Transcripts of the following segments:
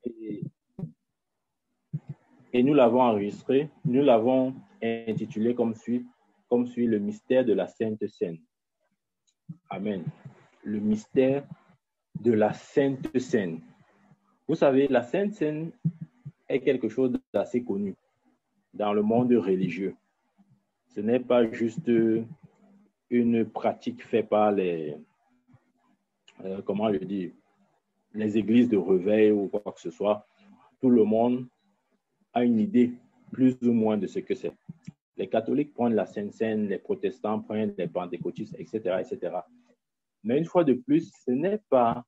Et, et nous l'avons enregistré, nous l'avons intitulé comme suit le mystère de la Sainte Seine. Amen. Le mystère de la Sainte Seine. Vous savez, la Sainte Seine est quelque chose d'assez connu dans le monde religieux. Ce n'est pas juste une pratique faite par les, comment je dis, les églises de réveil ou quoi que ce soit. Tout le monde a une idée plus ou moins de ce que c'est. Les catholiques prennent la Sainte Seine, les protestants prennent les pentecôtistes, etc., etc. Mais une fois de plus, ce n'est pas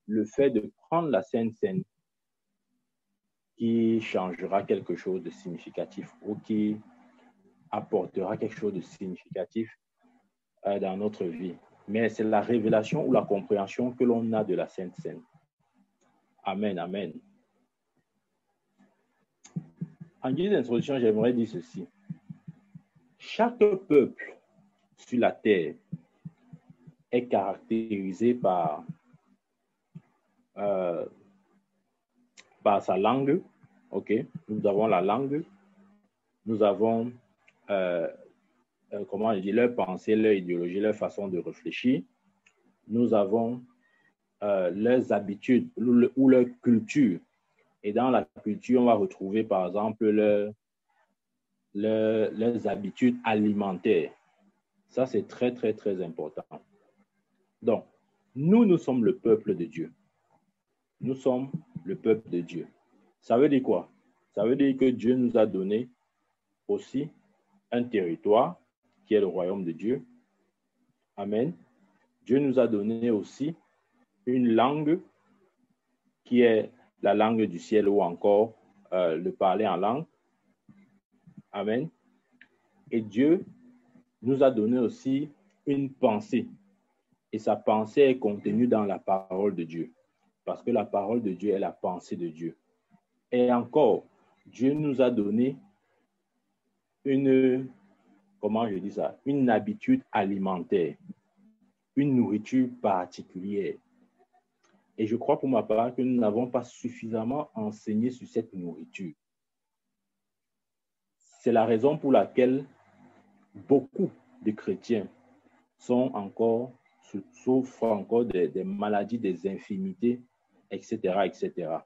le fait de prendre la Sainte Seine qui changera quelque chose de significatif ou qui apportera quelque chose de significatif dans notre vie. Mais c'est la révélation ou la compréhension que l'on a de la Sainte Seine. Amen, amen. En guise d'introduction, j'aimerais dire ceci. Chaque peuple sur la terre est caractérisé par sa langue. OK? Nous avons la langue. Nous avons, comment je dis, leur pensée, leur idéologie, leur façon de réfléchir. Nous avons leurs habitudes ou leur culture. Et dans la culture, on va retrouver, par exemple, leurs habitudes alimentaires. Ça, c'est très, très, très important. Donc, nous sommes le peuple de Dieu. Nous sommes le peuple de Dieu. Ça veut dire quoi? Ça veut dire que Dieu nous a donné aussi un territoire qui est le royaume de Dieu. Amen. Dieu nous a donné aussi une langue qui est la langue du ciel ou encore le parler en langue. Amen. Et Dieu nous a donné aussi une pensée. Et sa pensée est contenue dans la parole de Dieu. Parce que la parole de Dieu est la pensée de Dieu. Et encore, Dieu nous a donné une habitude alimentaire, une nourriture particulière. Et je crois pour ma part que nous n'avons pas suffisamment enseigné sur cette nourriture. C'est la raison pour laquelle beaucoup de chrétiens souffrent encore des maladies, des infirmités, etc., etc.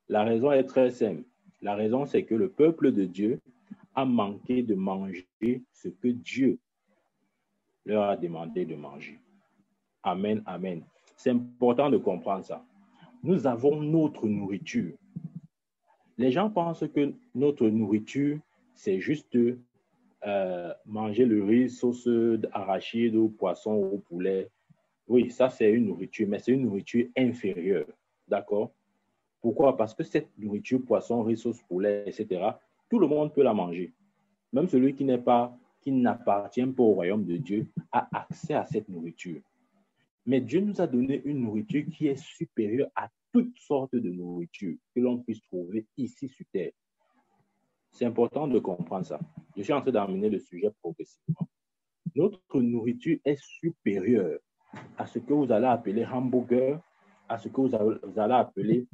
La raison est très simple. La raison, c'est que le peuple de Dieu a manqué de manger ce que Dieu leur a demandé de manger. Amen, amen. C'est important de comprendre ça. Nous avons notre nourriture. Les gens pensent que notre nourriture, c'est juste manger le riz, sauce d'arachide ou poisson ou poulet. Oui, ça c'est une nourriture, mais c'est une nourriture inférieure. D'accord? Pourquoi? Parce que cette nourriture, poisson, riz, sauce, poulet, etc., tout le monde peut la manger. Même celui qui n'appartient pas au royaume de Dieu a accès à cette nourriture. Mais Dieu nous a donné une nourriture qui est supérieure à toutes sortes de nourriture que l'on puisse trouver ici sur terre. C'est important de comprendre ça. Je suis en train d'amener le sujet progressivement. Notre nourriture est supérieure à ce que vous allez appeler hamburger, à ce que vous allez appeler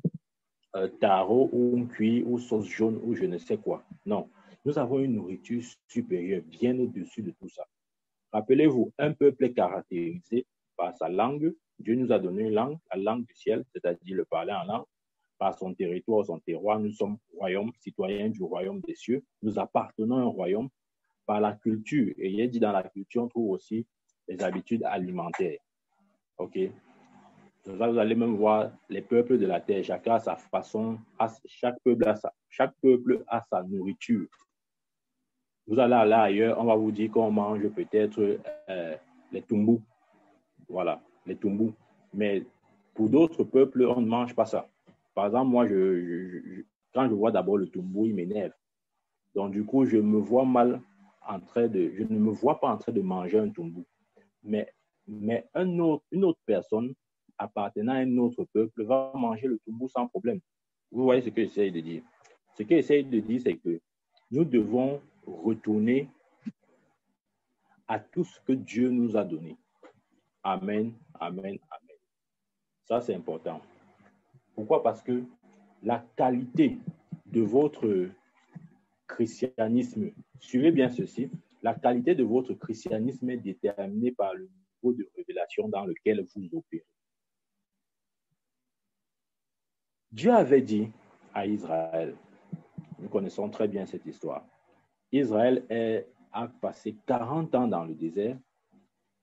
taro ou cuit ou sauce jaune ou je ne sais quoi. Non, nous avons une nourriture supérieure, bien au-dessus de tout ça. Rappelez-vous, un peuple est caractérisé par sa langue. Dieu nous a donné une langue, la langue du ciel, c'est-à-dire le parler en langue. Par son territoire, son terroir, nous sommes royaume, citoyens du royaume des cieux. Nous appartenons à un royaume par la culture. Et il est dit dans la culture, on trouve aussi les habitudes alimentaires. OK? Vous allez même voir les peuples de la terre, chacun a sa façon, chaque peuple a sa nourriture. Vous allez aller ailleurs, on va vous dire qu'on mange peut-être les tumbus. Voilà, les tumbus. Mais pour d'autres peuples, on ne mange pas ça. Par exemple, moi, quand je vois d'abord le tumbu, il m'énerve. Donc, du coup, je ne me vois pas en train de manger un tumbu. Mais une autre personne appartenant à un autre peuple va manger le tumbu sans problème. Vous voyez ce que j'essaie de dire? Ce que j'essaie de dire, c'est que nous devons retourner à tout ce que Dieu nous a donné. Amen, amen, amen. Ça, c'est important. Pourquoi? Parce que la qualité de votre christianisme, suivez bien ceci, la qualité de votre christianisme est déterminée par le niveau de révélation dans lequel vous opérez. Dieu avait dit à Israël, nous connaissons très bien cette histoire, Israël a passé 40 ans dans le désert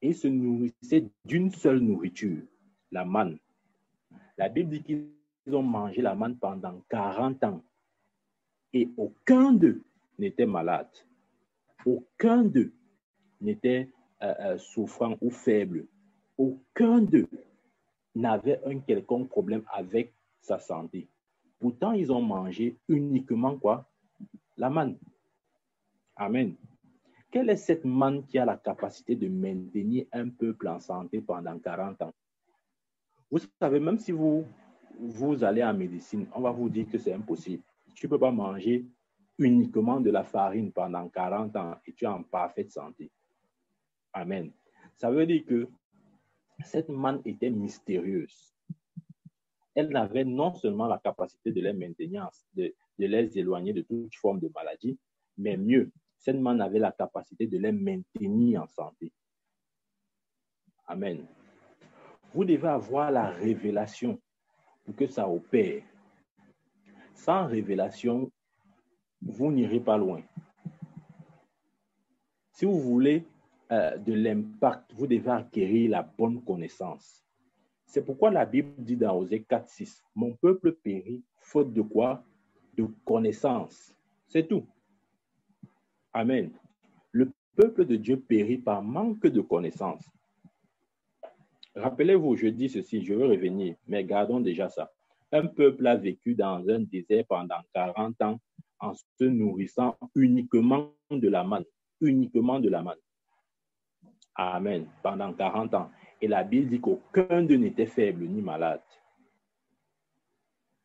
et se nourrissait d'une seule nourriture, la manne. La Bible dit qu'ils ont mangé la manne pendant 40 ans et aucun d'eux n'était malade. Aucun d'eux n'était souffrant ou faible. Aucun d'eux n'avait un quelconque problème avec sa santé. Pourtant, ils ont mangé uniquement quoi? La manne. Amen. Quelle est cette manne qui a la capacité de maintenir un peuple en santé pendant 40 ans? Vous savez, même si vous allez en médecine, on va vous dire que c'est impossible. Tu ne peux pas manger uniquement de la farine pendant 40 ans et tu es en parfaite santé. Amen. Ça veut dire que cette manne était mystérieuse. Elle n'avait non seulement la capacité de les maintenir, de les éloigner de toute forme de maladie, mais mieux, cette manne avait la capacité de les maintenir en santé. Amen. Vous devez avoir la révélation pour que ça opère. Sans révélation, vous n'irez pas loin. Si vous voulez de l'impact, vous devez acquérir la bonne connaissance. C'est pourquoi la Bible dit dans Osée 4:6, « Mon peuple périt, faute de quoi? De connaissance. » C'est tout. Amen. Le peuple de Dieu périt par manque de connaissance. Rappelez-vous, je dis ceci, je veux revenir, mais gardons déjà ça. Un peuple a vécu dans un désert pendant 40 ans en se nourrissant uniquement de la manne. Uniquement de la manne. Amen. Pendant 40 ans. Et la Bible dit qu'aucun d'eux n'était faible ni malade.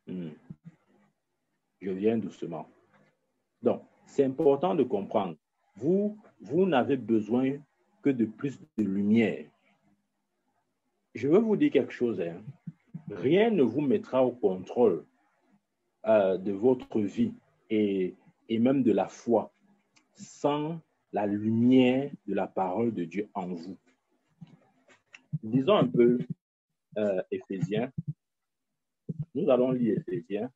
Je viens doucement. Donc, c'est important de comprendre. Vous n'avez besoin que de plus de lumière. Je veux vous dire quelque chose. Rien ne vous mettra au contrôle de votre vie et même de la foi sans la lumière de la parole de Dieu en vous. Lisons un peu Éphésiens. Nous allons lire Éphésiens.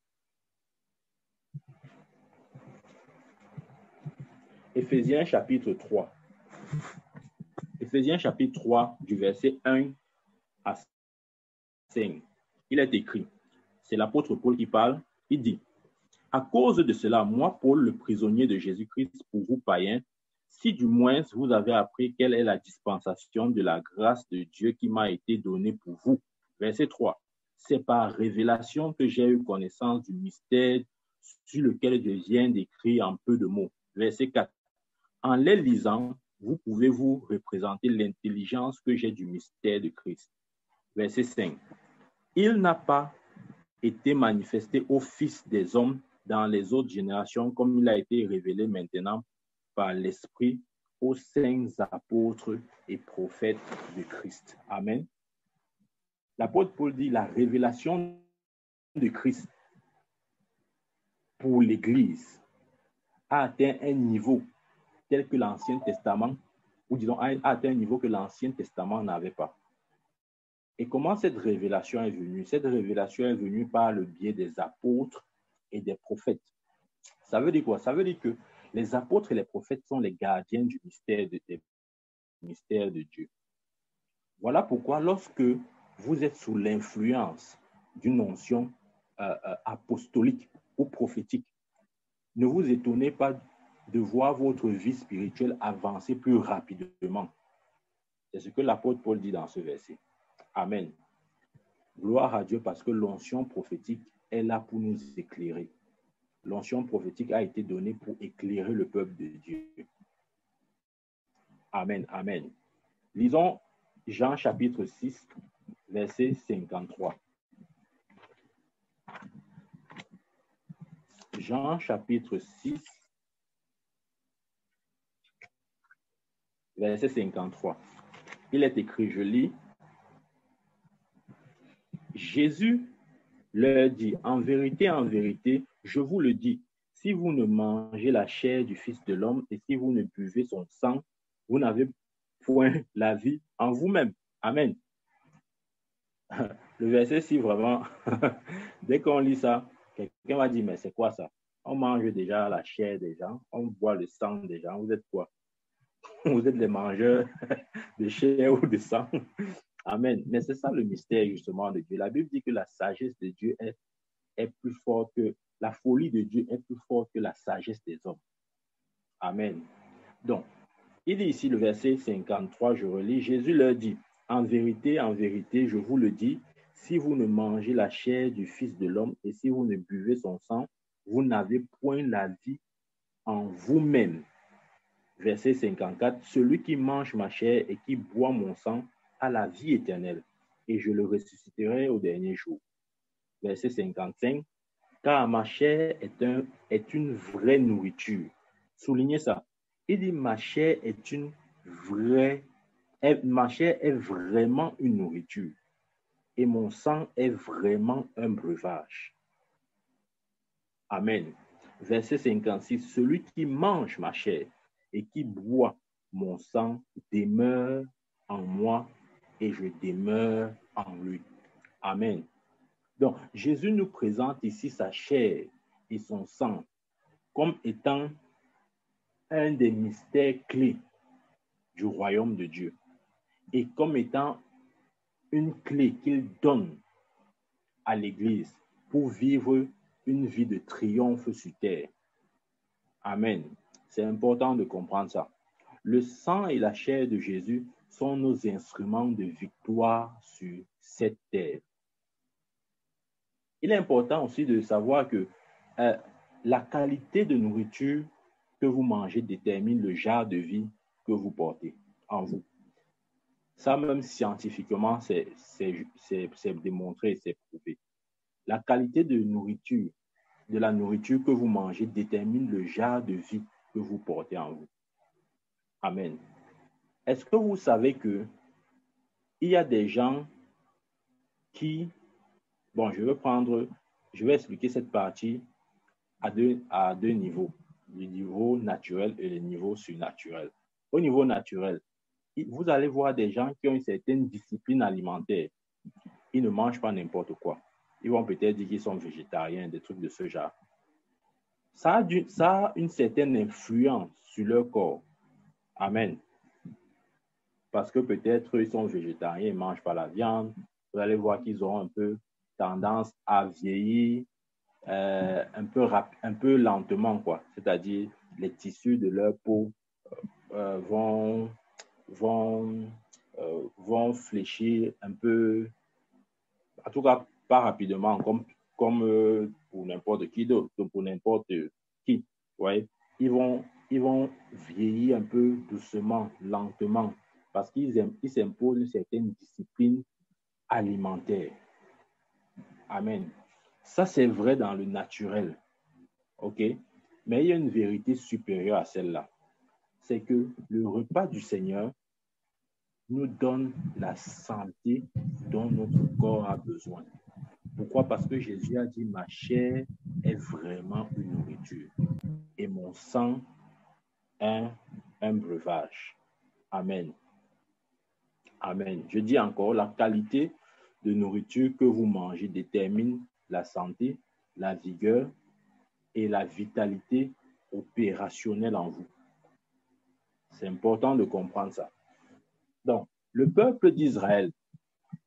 Éphésiens chapitre 3. Éphésiens chapitre 3 du verset 1 à 5. Il est écrit, c'est l'apôtre Paul qui parle, il dit, « À cause de cela, moi, Paul, le prisonnier de Jésus-Christ pour vous païens, si du moins vous avez appris quelle est la dispensation de la grâce de Dieu qui m'a été donnée pour vous. » Verset 3. « C'est par révélation que j'ai eu connaissance du mystère sur lequel je viens d'écrire en peu de mots. » Verset 4. « En les lisant, vous pouvez vous représenter l'intelligence que j'ai du mystère de Christ. » Verset 5. « Il n'a pas été manifesté aux fils des hommes dans les autres générations comme il a été révélé maintenant par l'Esprit aux saints apôtres et prophètes de Christ. » Amen. L'apôtre Paul dit la révélation de Christ pour l'Église a atteint un niveau tel que l'Ancien Testament, ou disons a atteint un niveau que l'Ancien Testament n'avait pas. Et comment cette révélation est venue? Cette révélation est venue par le biais des apôtres et des prophètes. Ça veut dire quoi? Ça veut dire que les apôtres et les prophètes sont les gardiens du mystère de Dieu. Voilà pourquoi lorsque vous êtes sous l'influence d'une onction apostolique ou prophétique, ne vous étonnez pas de voir votre vie spirituelle avancer plus rapidement. C'est ce que l'apôtre Paul dit dans ce verset. Amen. Gloire à Dieu parce que l'onction prophétique est là pour nous éclairer. L'onction prophétique a été donnée pour éclairer le peuple de Dieu. Amen, amen. Lisons Jean chapitre 6, verset 53. Jean chapitre 6, verset 53. Il est écrit, je lis, « Jésus leur dit, en vérité, je vous le dis, si vous ne mangez la chair du Fils de l'homme et si vous ne buvez son sang, vous n'avez point la vie en vous-même. Amen. Le verset, si vraiment, dès qu'on lit ça, quelqu'un va dire, mais c'est quoi ça? On mange déjà la chair des gens, on boit le sang des gens. Vous êtes quoi? Vous êtes les mangeurs de chair ou de sang. Amen. Mais c'est ça le mystère justement de Dieu. La Bible dit que la sagesse de Dieu est plus forte que, la folie de Dieu est plus forte que la sagesse des hommes. Amen. Donc, il dit ici le verset 53, je relis, Jésus leur dit, en vérité, je vous le dis, si vous ne mangez la chair du Fils de l'homme et si vous ne buvez son sang, vous n'avez point la vie en vous-même. Verset 54, celui qui mange ma chair et qui boit mon sang a la vie éternelle, et je le ressusciterai au dernier jour. Verset 55, car ma chair est une vraie nourriture. Soulignez ça. Il dit, ma chair est vraiment une nourriture, et mon sang est vraiment un breuvage. Amen. Verset 56, celui qui mange ma chair et qui boit mon sang demeure en moi et je demeure en lui. Amen. Donc, Jésus nous présente ici sa chair et son sang comme étant un des mystères clés du royaume de Dieu et comme étant une clé qu'il donne à l'Église pour vivre une vie de triomphe sur terre. Amen. C'est important de comprendre ça. Le sang et la chair de Jésus sont nos instruments de victoire sur cette terre. Il est important aussi de savoir que la qualité de nourriture que vous mangez détermine le genre de vie que vous portez en vous. Ça, même scientifiquement, c'est démontré, c'est prouvé. La qualité de la nourriture que vous mangez détermine le genre de vie que vous portez en vous. Amen. Est-ce que vous savez que il y a des gens qui, bon, je vais expliquer cette partie à deux niveaux, le niveau naturel et le niveau surnaturel. Au niveau naturel, vous allez voir des gens qui ont une certaine discipline alimentaire. Ils ne mangent pas n'importe quoi. Ils vont peut-être dire qu'ils sont végétariens, des trucs de ce genre. Ça a une certaine influence sur leur corps. Amen. Parce que peut-être ils sont végétariens, ils ne mangent pas la viande. Vous allez voir qu'ils ont un peu tendance à vieillir un peu lentement, quoi. C'est-à-dire les tissus de leur peau vont fléchir un peu, en tout cas pas rapidement, comme pour n'importe qui d'autre, pour n'importe qui. Ouais. Ils vont vieillir un peu doucement, lentement, parce qu'ils s'imposent une certaine discipline alimentaire. Amen. Ça, c'est vrai dans le naturel. OK? Mais il y a une vérité supérieure à celle-là. C'est que le repas du Seigneur nous donne la santé dont notre corps a besoin. Pourquoi? Parce que Jésus a dit, ma chair est vraiment une nourriture et mon sang un breuvage. Amen. Amen. Je dis encore, la qualité de nourriture que vous mangez détermine la santé, la vigueur et la vitalité opérationnelle en vous. C'est important de comprendre ça. Donc, le peuple d'Israël,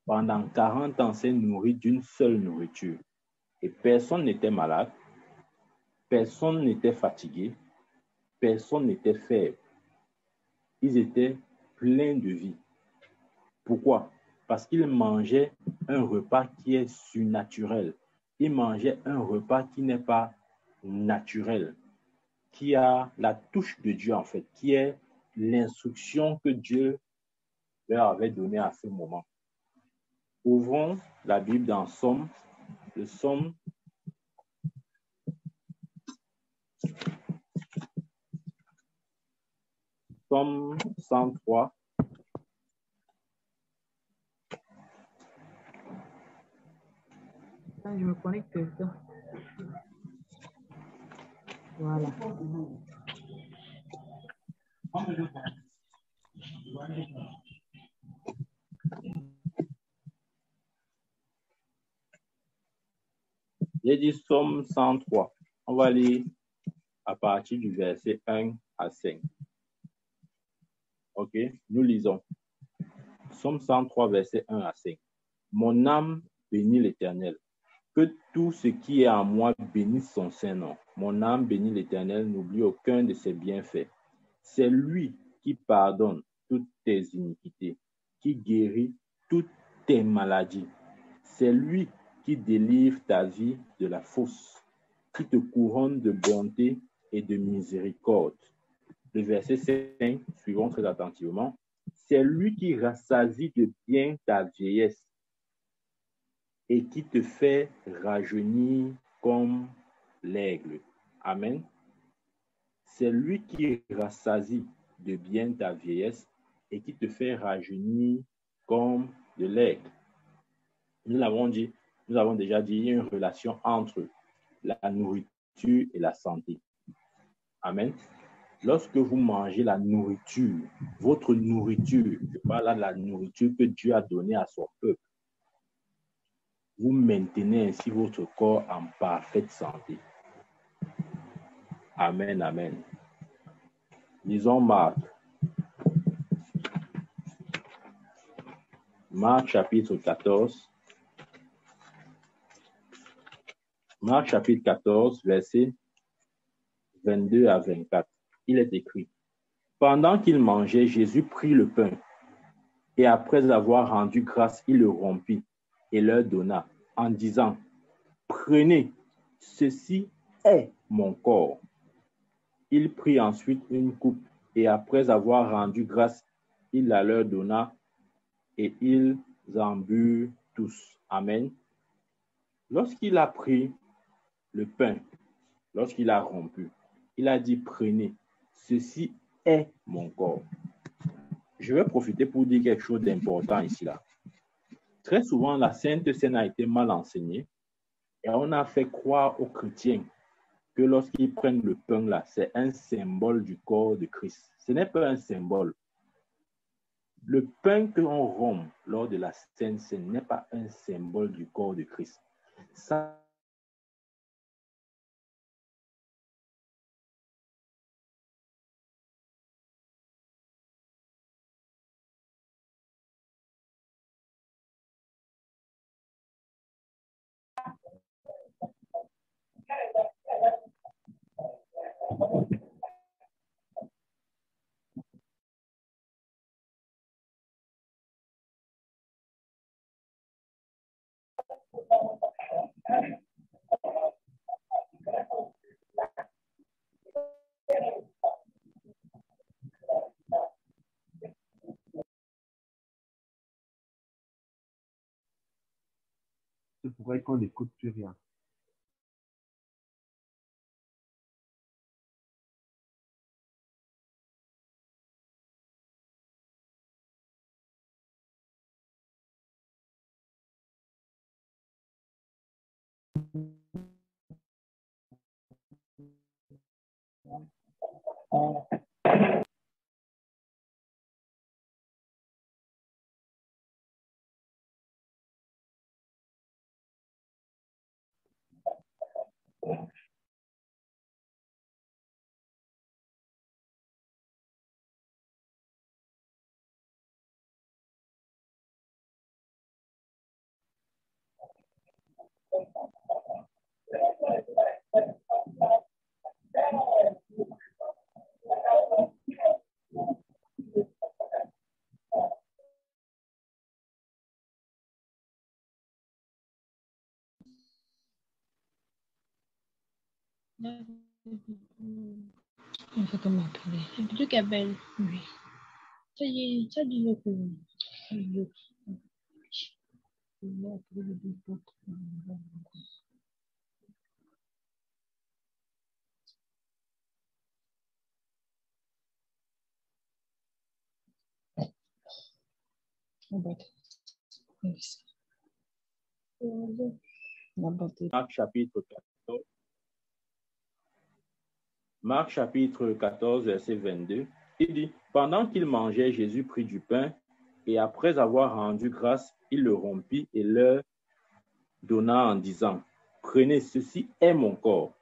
pendant 40 ans, s'est nourri d'une seule nourriture. Et personne n'était malade, personne n'était fatigué, personne n'était faible. Ils étaient pleins de vie. Pourquoi? Parce qu'ils mangeaient un repas qui est surnaturel. Ils mangeaient un repas qui n'est pas naturel, qui a la touche de Dieu en fait, qui est l'instruction que Dieu leur avait donnée à ce moment. Ouvrons la Bible dans Somme, le Somme 103. Je me connecte tout le temps. Voilà. J'ai dit Somme 103. On va lire à partir du verset 1 à 5. OK? Nous lisons. Somme 103, verset 1 à 5. Mon âme bénit l'Éternel. Que tout ce qui est en moi bénisse son saint nom. Mon âme bénit l'Éternel, n'oublie aucun de ses bienfaits. C'est lui qui pardonne toutes tes iniquités, qui guérit toutes tes maladies. C'est lui qui délivre ta vie de la fosse, qui te couronne de bonté et de miséricorde. Le verset 5, suivons très attentivement. C'est lui qui rassasie de bien ta vieillesse et qui te fait rajeunir comme l'aigle. Amen. C'est lui qui rassasie de bien ta vieillesse et qui te fait rajeunir comme de l'aigle. Nous avons déjà dit, il y a une relation entre la nourriture et la santé. Amen. Lorsque vous mangez la nourriture, votre nourriture, je parle là de la nourriture que Dieu a donnée à son peuple, vous maintenez ainsi votre corps en parfaite santé. Amen, amen. Lisons Marc. Marc chapitre 14. Marc chapitre 14, versets 22 à 24. Il est écrit: Pendant qu'il mangeait, Jésus prit le pain et après avoir rendu grâce, il le rompit et leur donna en disant: Prenez, ceci est mon corps. Il prit ensuite une coupe et après avoir rendu grâce, il la leur donna et ils en burent tous. Amen. Lorsqu'il a pris le pain, lorsqu'il a rompu, il a dit: Prenez, ceci est mon corps. Je vais profiter pour dire quelque chose d'important ici là. Très souvent, la Sainte Seine a été mal enseignée et on a fait croire aux chrétiens que lorsqu'ils prennent le pain là, c'est un symbole du corps de Christ. Ce n'est pas un symbole. Le pain que l'on rompt lors de la Sainte Seine n'est pas un symbole du corps de Christ. Ça C'est pourquoi qu'on n'écoute plus rien. On fait comme appeler. C'est plutôt qu'elle est belle. Oui. Ça dit le coup. Marc chapitre 14. Marc chapitre 14, verset 22. Il dit, pendant qu'il mangeait, Jésus prit du pain et après avoir rendu grâce, il le rompit et leur donna en disant, prenez, ceci est mon corps.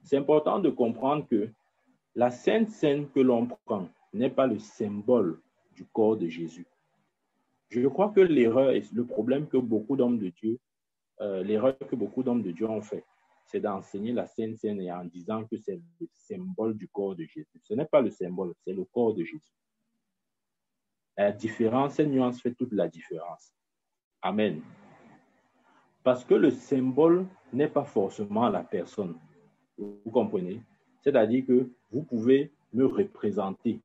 C'est important de comprendre que la Sainte Seine que l'on prend n'est pas le symbole du corps de Jésus. Je crois que l'erreur et le problème que beaucoup d'hommes de Dieu, ont fait, c'est d'enseigner la Sainte Seine et en disant que c'est le symbole du corps de Jésus. Ce n'est pas le symbole, c'est le corps de Jésus. La différence, cette nuance fait toute la différence. Amen. Parce que le symbole n'est pas forcément la personne. Vous comprenez? C'est-à-dire que vous pouvez me représenter.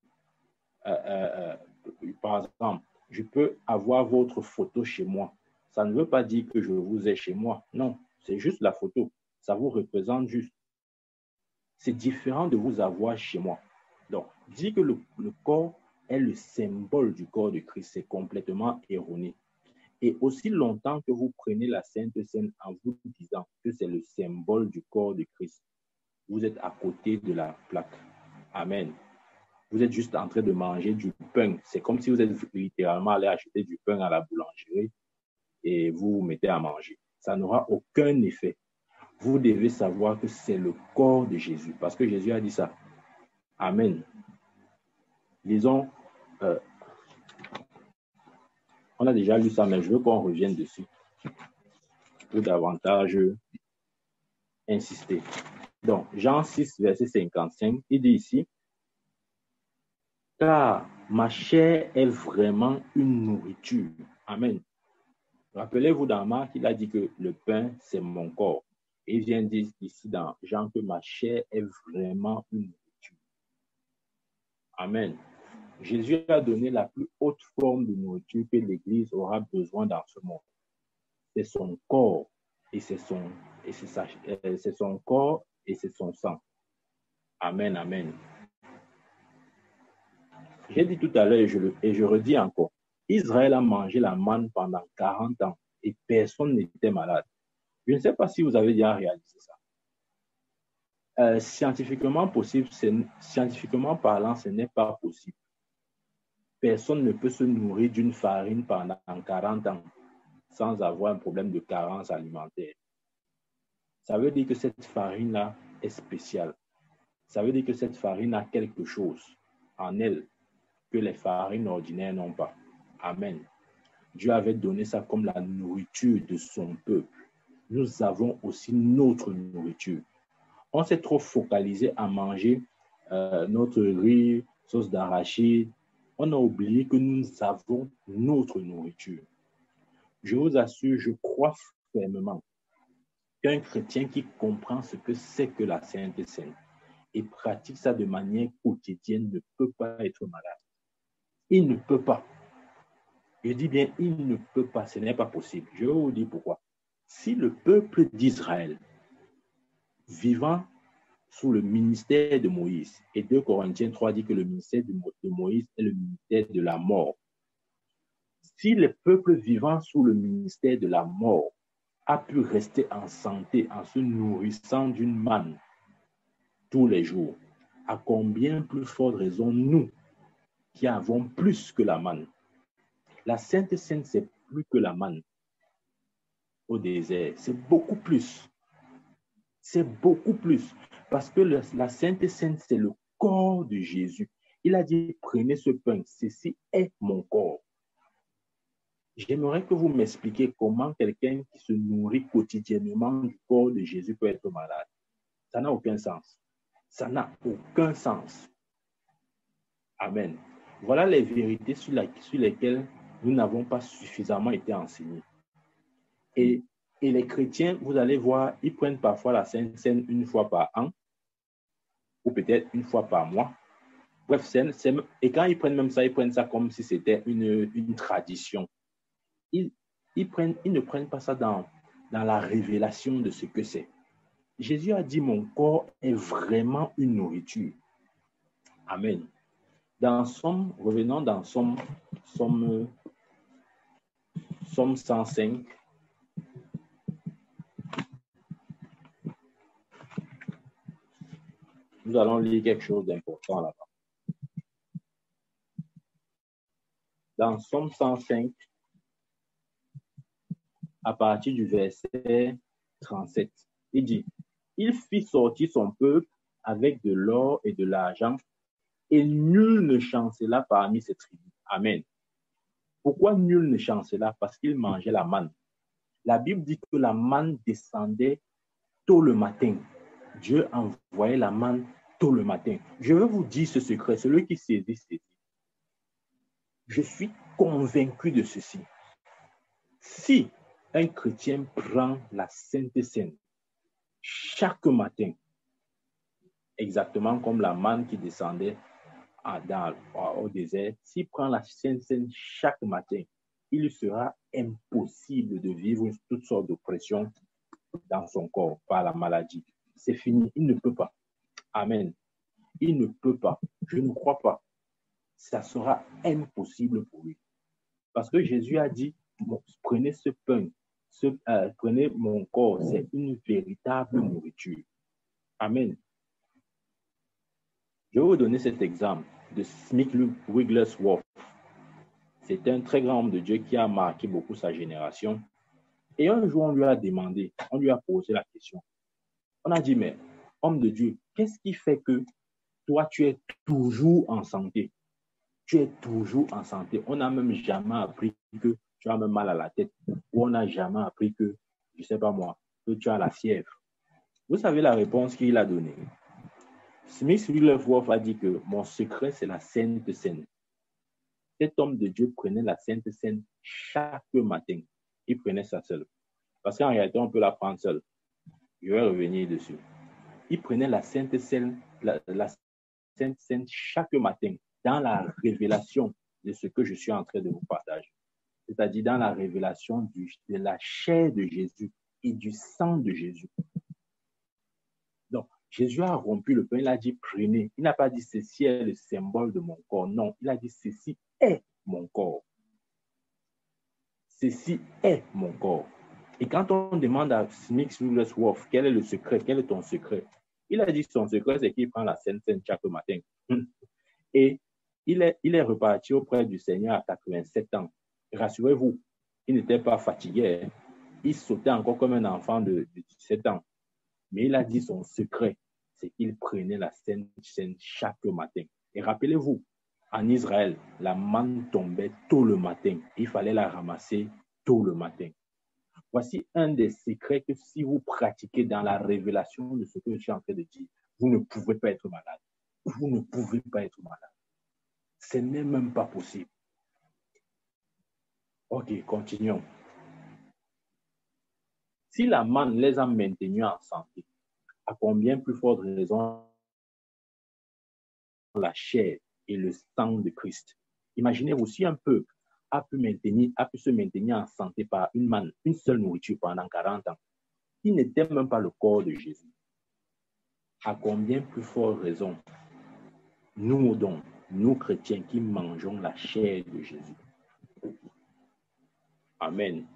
Par exemple, je peux avoir votre photo chez moi. Ça ne veut pas dire que je vous ai chez moi. Non, c'est juste la photo. Ça vous représente juste. C'est différent de vous avoir chez moi. Donc, dire que le corps est le symbole du corps de Christ, c'est complètement erroné. Et aussi longtemps que vous prenez la Sainte Seine en vous disant que c'est le symbole du corps de Christ, vous êtes à côté de la plaque. Amen. Vous êtes juste en train de manger du pain. C'est comme si vous êtes littéralement allé acheter du pain à la boulangerie et vous vous mettez à manger. Ça n'aura aucun effet. Vous devez savoir que c'est le corps de Jésus parce que Jésus a dit ça. Amen. Disons, on a déjà lu ça, mais je veux qu'on revienne dessus pour davantage insister. Donc, Jean 6, verset 55, il dit ici, car ma chair est vraiment une nourriture. Amen. Rappelez-vous dans Marc, il a dit que le pain, c'est mon corps. Et il vient dire ici dans Jean que ma chair est vraiment une nourriture. Amen. Jésus a donné la plus haute forme de nourriture que l'Église aura besoin dans ce monde. C'est son corps et c'est son corps et c'est son sang. Amen, amen. J'ai dit tout à l'heure et je redis encore, Israël a mangé la manne pendant 40 ans et personne n'était malade. Je ne sais pas si vous avez déjà réalisé ça. Scientifiquement parlant, ce n'est pas possible. Personne ne peut se nourrir d'une farine pendant 40 ans sans avoir un problème de carence alimentaire. Ça veut dire que cette farine-là est spéciale. Ça veut dire que cette farine a quelque chose en elle que les farines ordinaires n'ont pas. Amen. Dieu avait donné ça comme la nourriture de son peuple. Nous avons aussi notre nourriture. On s'est trop focalisé à manger notre riz, sauce d'arachide. On a oublié que nous avons notre nourriture. Je vous assure, je crois fermement qu'un chrétien qui comprend ce que c'est que la Sainte Seine et pratique ça de manière quotidienne ne peut pas être malade. Il ne peut pas. Je dis bien, il ne peut pas. Ce n'est pas possible. Je vais vous dire pourquoi. Si le peuple d'Israël, vivant sous le ministère de Moïse, et 2 Corinthiens 3 dit que le ministère de Moïse est le ministère de la mort. Si le peuple vivant sous le ministère de la mort a pu rester en santé en se nourrissant d'une manne tous les jours, à combien plus forte raison nous qui avons plus que la manne? La Sainte Seine, c'est plus que la manne au désert. C'est beaucoup plus. C'est beaucoup plus. Parce que la Sainte Seine, c'est le corps de Jésus. Il a dit, prenez ce pain. Ceci est mon corps. J'aimerais que vous m'expliquiez comment quelqu'un qui se nourrit quotidiennement du corps de Jésus peut être malade. Ça n'a aucun sens. Ça n'a aucun sens. Amen. Voilà les vérités sur lesquelles nous n'avons pas suffisamment été enseignés. Et les chrétiens, vous allez voir, ils prennent parfois la Sainte Seine une fois par an, ou peut-être une fois par mois. Bref, et quand ils prennent même ça, ils prennent ça comme si c'était une tradition. Ils ne prennent pas ça dans la révélation de ce que c'est. Jésus a dit, mon corps est vraiment une nourriture. Amen. Revenons dans Somme 105. Nous allons lire quelque chose d'important là-bas. Dans Somme 105, à partir du verset 37, il dit, « Il fit sortir son peuple avec de l'or et de l'argent, et nul ne chancela parmi ses tribus. » Amen. Pourquoi nul ne chancela? Parce qu'il mangeait la manne. La Bible dit que la manne descendait tôt le matin. Dieu envoyait la manne tôt le matin. Je vais vous dire ce secret, celui qui saisit, saisit. Je suis convaincu de ceci. Si un chrétien prend la Sainte Seine chaque matin, exactement comme la manne qui descendait au désert, s'il prend la Sainte Seine chaque matin, il sera impossible de vivre toutes sortes de pressions dans son corps par la maladie. C'est fini, il ne peut pas. Amen. Il ne peut pas. Je ne crois pas. Ça sera impossible pour lui. Parce que Jésus a dit, prenez ce pain, prenez mon corps, c'est une véritable nourriture. Amen. Je vais vous donner cet exemple de Smith Wigglesworth. C'est un très grand homme de Dieu qui a marqué beaucoup sa génération. Et un jour, on lui a demandé, on lui a posé la question. On a dit, mais homme de Dieu, qu'est-ce qui fait que toi, tu es toujours en santé? Tu es toujours en santé. On n'a même jamais appris que tu as même mal à la tête. Ou on n'a jamais appris que, je ne sais pas moi, que tu as la fièvre. Vous savez la réponse qu'il a donnée. Smith Wigglesworth a dit que mon secret, c'est la Sainte Seine. Cet homme de Dieu prenait la Sainte Seine chaque matin. Il prenait ça seul. Parce qu'en réalité, on peut la prendre seule. Je vais revenir dessus. Il prenait la Sainte Seine, la Sainte Seine chaque matin dans la révélation de ce que je suis en train de vous partager. C'est-à-dire dans la révélation de la chair de Jésus et du sang de Jésus. Donc, Jésus a rompu le pain, il a dit prenez. Il n'a pas dit ceci est le symbole de mon corps. Non, il a dit ceci est mon corps. Ceci est mon corps. Et quand on demande à Smith Wigglesworth quel est le secret, quel est ton secret, il a dit son secret, c'est qu'il prend la Sainte Seine chaque matin. Et il est reparti auprès du Seigneur à 87 ans. Rassurez-vous, il n'était pas fatigué. Hein. Il sautait encore comme un enfant de 17 ans. Mais il a dit son secret, c'est qu'il prenait la Sainte Seine chaque matin. Et rappelez-vous, en Israël, la manne tombait tôt le matin. Il fallait la ramasser tôt le matin. Voici un des secrets que si vous pratiquez dans la révélation de ce que je suis en train de dire, vous ne pouvez pas être malade. Vous ne pouvez pas être malade. Ce n'est même pas possible. Ok, continuons. Si la manne les a maintenus en santé, à combien plus forte raison la chair et le sang de Christ? Imaginez-vous si un peuple a pu se maintenir en santé par une manne, une seule nourriture pendant 40 ans. Il n'était même pas le corps de Jésus. À combien plus forte raison, nous donc, nous chrétiens qui mangeons la chair de Jésus. Amen.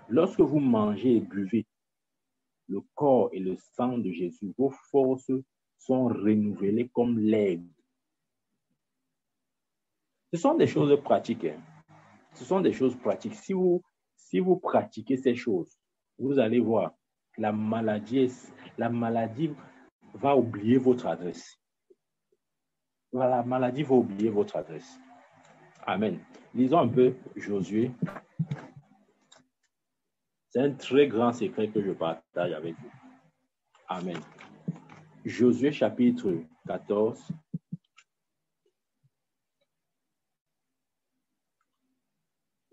Lorsque vous mangez et buvez le corps et le sang de Jésus, vos forces sont renouvelées comme l'aigle. Ce sont des choses pratiques. Hein. Ce sont des choses pratiques. Si vous pratiquez ces choses, vous allez voir, la maladie va oublier votre adresse. La maladie va oublier votre adresse. Amen. Lisons un peu Josué. C'est un très grand secret que je partage avec vous. Amen. Josué chapitre 14.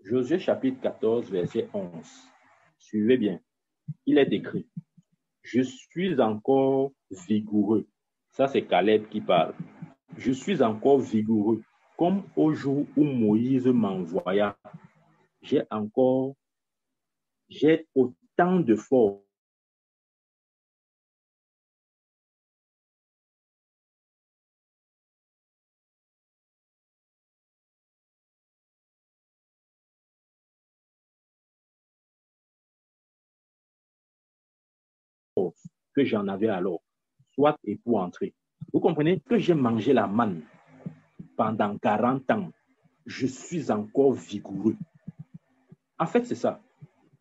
Josué chapitre 14, verset 11. Suivez bien. Il est écrit, je suis encore vigoureux. Ça, c'est Caleb qui parle. Je suis encore vigoureux. Comme au jour où Moïse m'envoya, j'ai autant de force que j'en avais alors. soit et pour entrer. Vous comprenez que j'ai mangé la manne pendant 40 ans. Je suis encore vigoureux. En fait, c'est ça.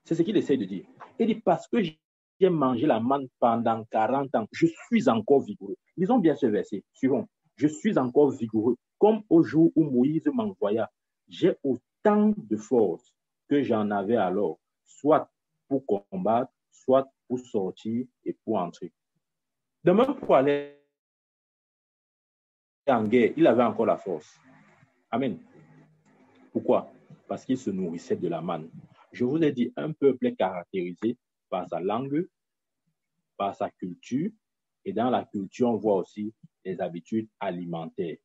C'est ce qu'il essaie de dire. Il dit parce que j'ai mangé la manne pendant 40 ans, je suis encore vigoureux. Lisons bien ce verset. Suivons. Je suis encore vigoureux. Comme au jour où Moïse m'envoya, j'ai autant de force que j'en avais alors, soit pour combattre, soit pour sortir et pour entrer. De même pour aller en guerre, il avait encore la force. Amen. Pourquoi? Parce qu'il se nourrissait de la manne. Je vous ai dit, un peuple est caractérisé par sa langue, par sa culture, et dans la culture, on voit aussi les habitudes alimentaires.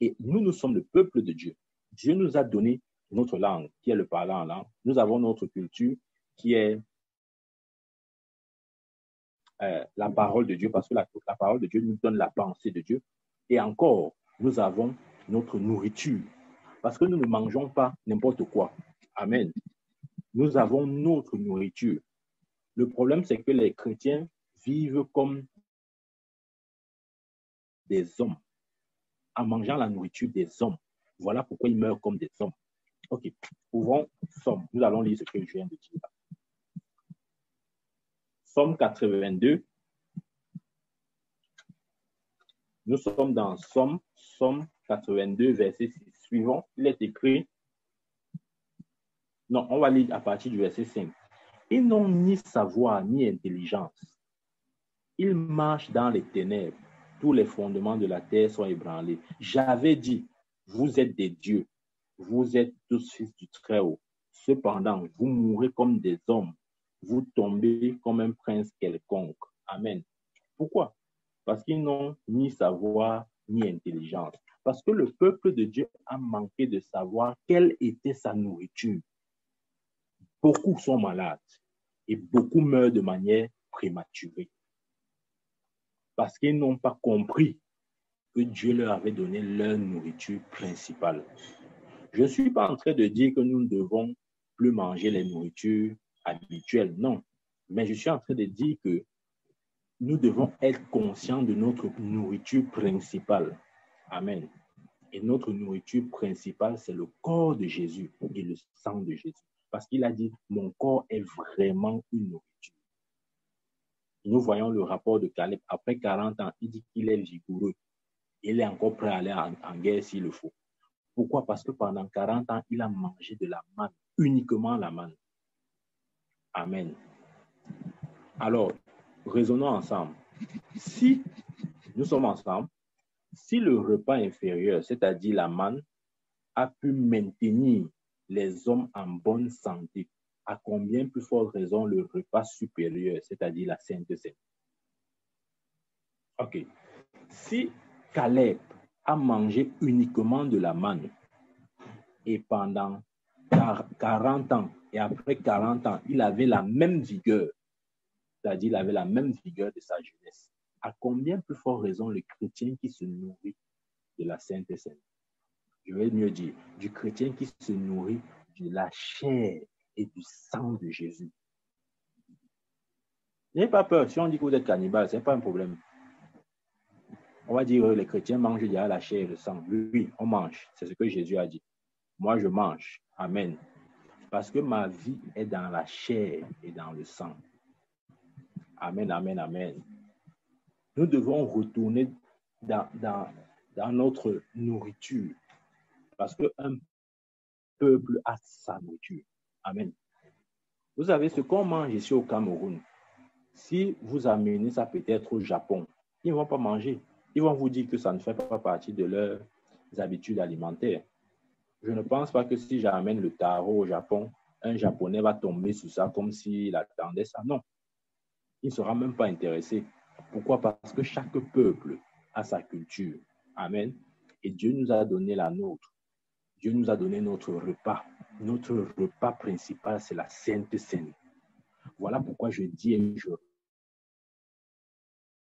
Et nous sommes le peuple de Dieu. Dieu nous a donné notre langue, qui est le parlant en langue. Nous avons notre culture, qui est la parole de Dieu, parce que la parole de Dieu nous donne la pensée de Dieu. Et encore, nous avons notre nourriture, parce que nous ne mangeons pas n'importe quoi. Amen. Nous avons notre nourriture. Le problème, c'est que les chrétiens vivent comme des hommes, en mangeant la nourriture des hommes. Voilà pourquoi ils meurent comme des hommes. Ok, ouvrons Somme. Nous allons lire ce que je viens de dire. Somme 82. Nous sommes dans Somme 82, verset 6. Suivant, il est écrit. Non, on va lire à partir du verset 5. Ils n'ont ni savoir ni intelligence. Ils marchent dans les ténèbres. Tous les fondements de la terre sont ébranlés. J'avais dit, vous êtes des dieux. Vous êtes tous fils du Très-Haut. Cependant, vous mourrez comme des hommes. Vous tombez comme un prince quelconque. Amen. Pourquoi? Parce qu'ils n'ont ni savoir ni intelligence. Parce que le peuple de Dieu a manqué de savoir quelle était sa nourriture. Beaucoup sont malades et beaucoup meurent de manière prématurée. Parce qu'ils n'ont pas compris que Dieu leur avait donné leur nourriture principale. Je ne suis pas en train de dire que nous ne devons plus manger les nourritures habituelles, non. Mais je suis en train de dire que nous devons être conscients de notre nourriture principale. Amen. Et notre nourriture principale, c'est le corps de Jésus et le sang de Jésus. Parce qu'il a dit, mon corps est vraiment une nourriture. Nous voyons le rapport de Caleb. Après 40 ans, il dit qu'il est vigoureux. Il est encore prêt à aller en guerre s'il le faut. Pourquoi? Parce que pendant 40 ans, il a mangé de la manne, uniquement la manne. Amen. Alors, raisonnons ensemble. Si nous sommes ensemble, si le repas inférieur, c'est-à-dire la manne, a pu maintenir les hommes en bonne santé, à combien plus forte raison le repas supérieur, c'est-à-dire la Sainte Seine? Ok. Si Caleb a mangé uniquement de la manne et pendant 40 ans, et après 40 ans, il avait la même vigueur, c'est-à-dire il avait la même vigueur de sa jeunesse, à combien plus forte raison le chrétien qui se nourrit de la Sainte Seine? Je vais mieux dire, du chrétien qui se nourrit de la chair et du sang de Jésus. N'ayez pas peur, si on dit que vous êtes cannibale, ce n'est pas un problème. On va dire que les chrétiens mangent déjà la chair et le sang. Oui, on mange, c'est ce que Jésus a dit. Moi, je mange. Amen. Parce que ma vie est dans la chair et dans le sang. Amen, amen, amen. Nous devons retourner dans notre nourriture. Parce qu'un peuple a sa nourriture. Amen. Vous savez, ce qu'on mange ici au Cameroun, si vous amenez ça peut-être au Japon, ils ne vont pas manger. Ils vont vous dire que ça ne fait pas partie de leurs habitudes alimentaires. Je ne pense pas que si j'amène le taro au Japon, un Japonais va tomber sur ça comme s'il attendait ça. Non. Il ne sera même pas intéressé. Pourquoi? Parce que chaque peuple a sa culture. Amen. Et Dieu nous a donné la nôtre. Dieu nous a donné notre repas. Notre repas principal, c'est la Sainte Seine. Voilà pourquoi je dis et je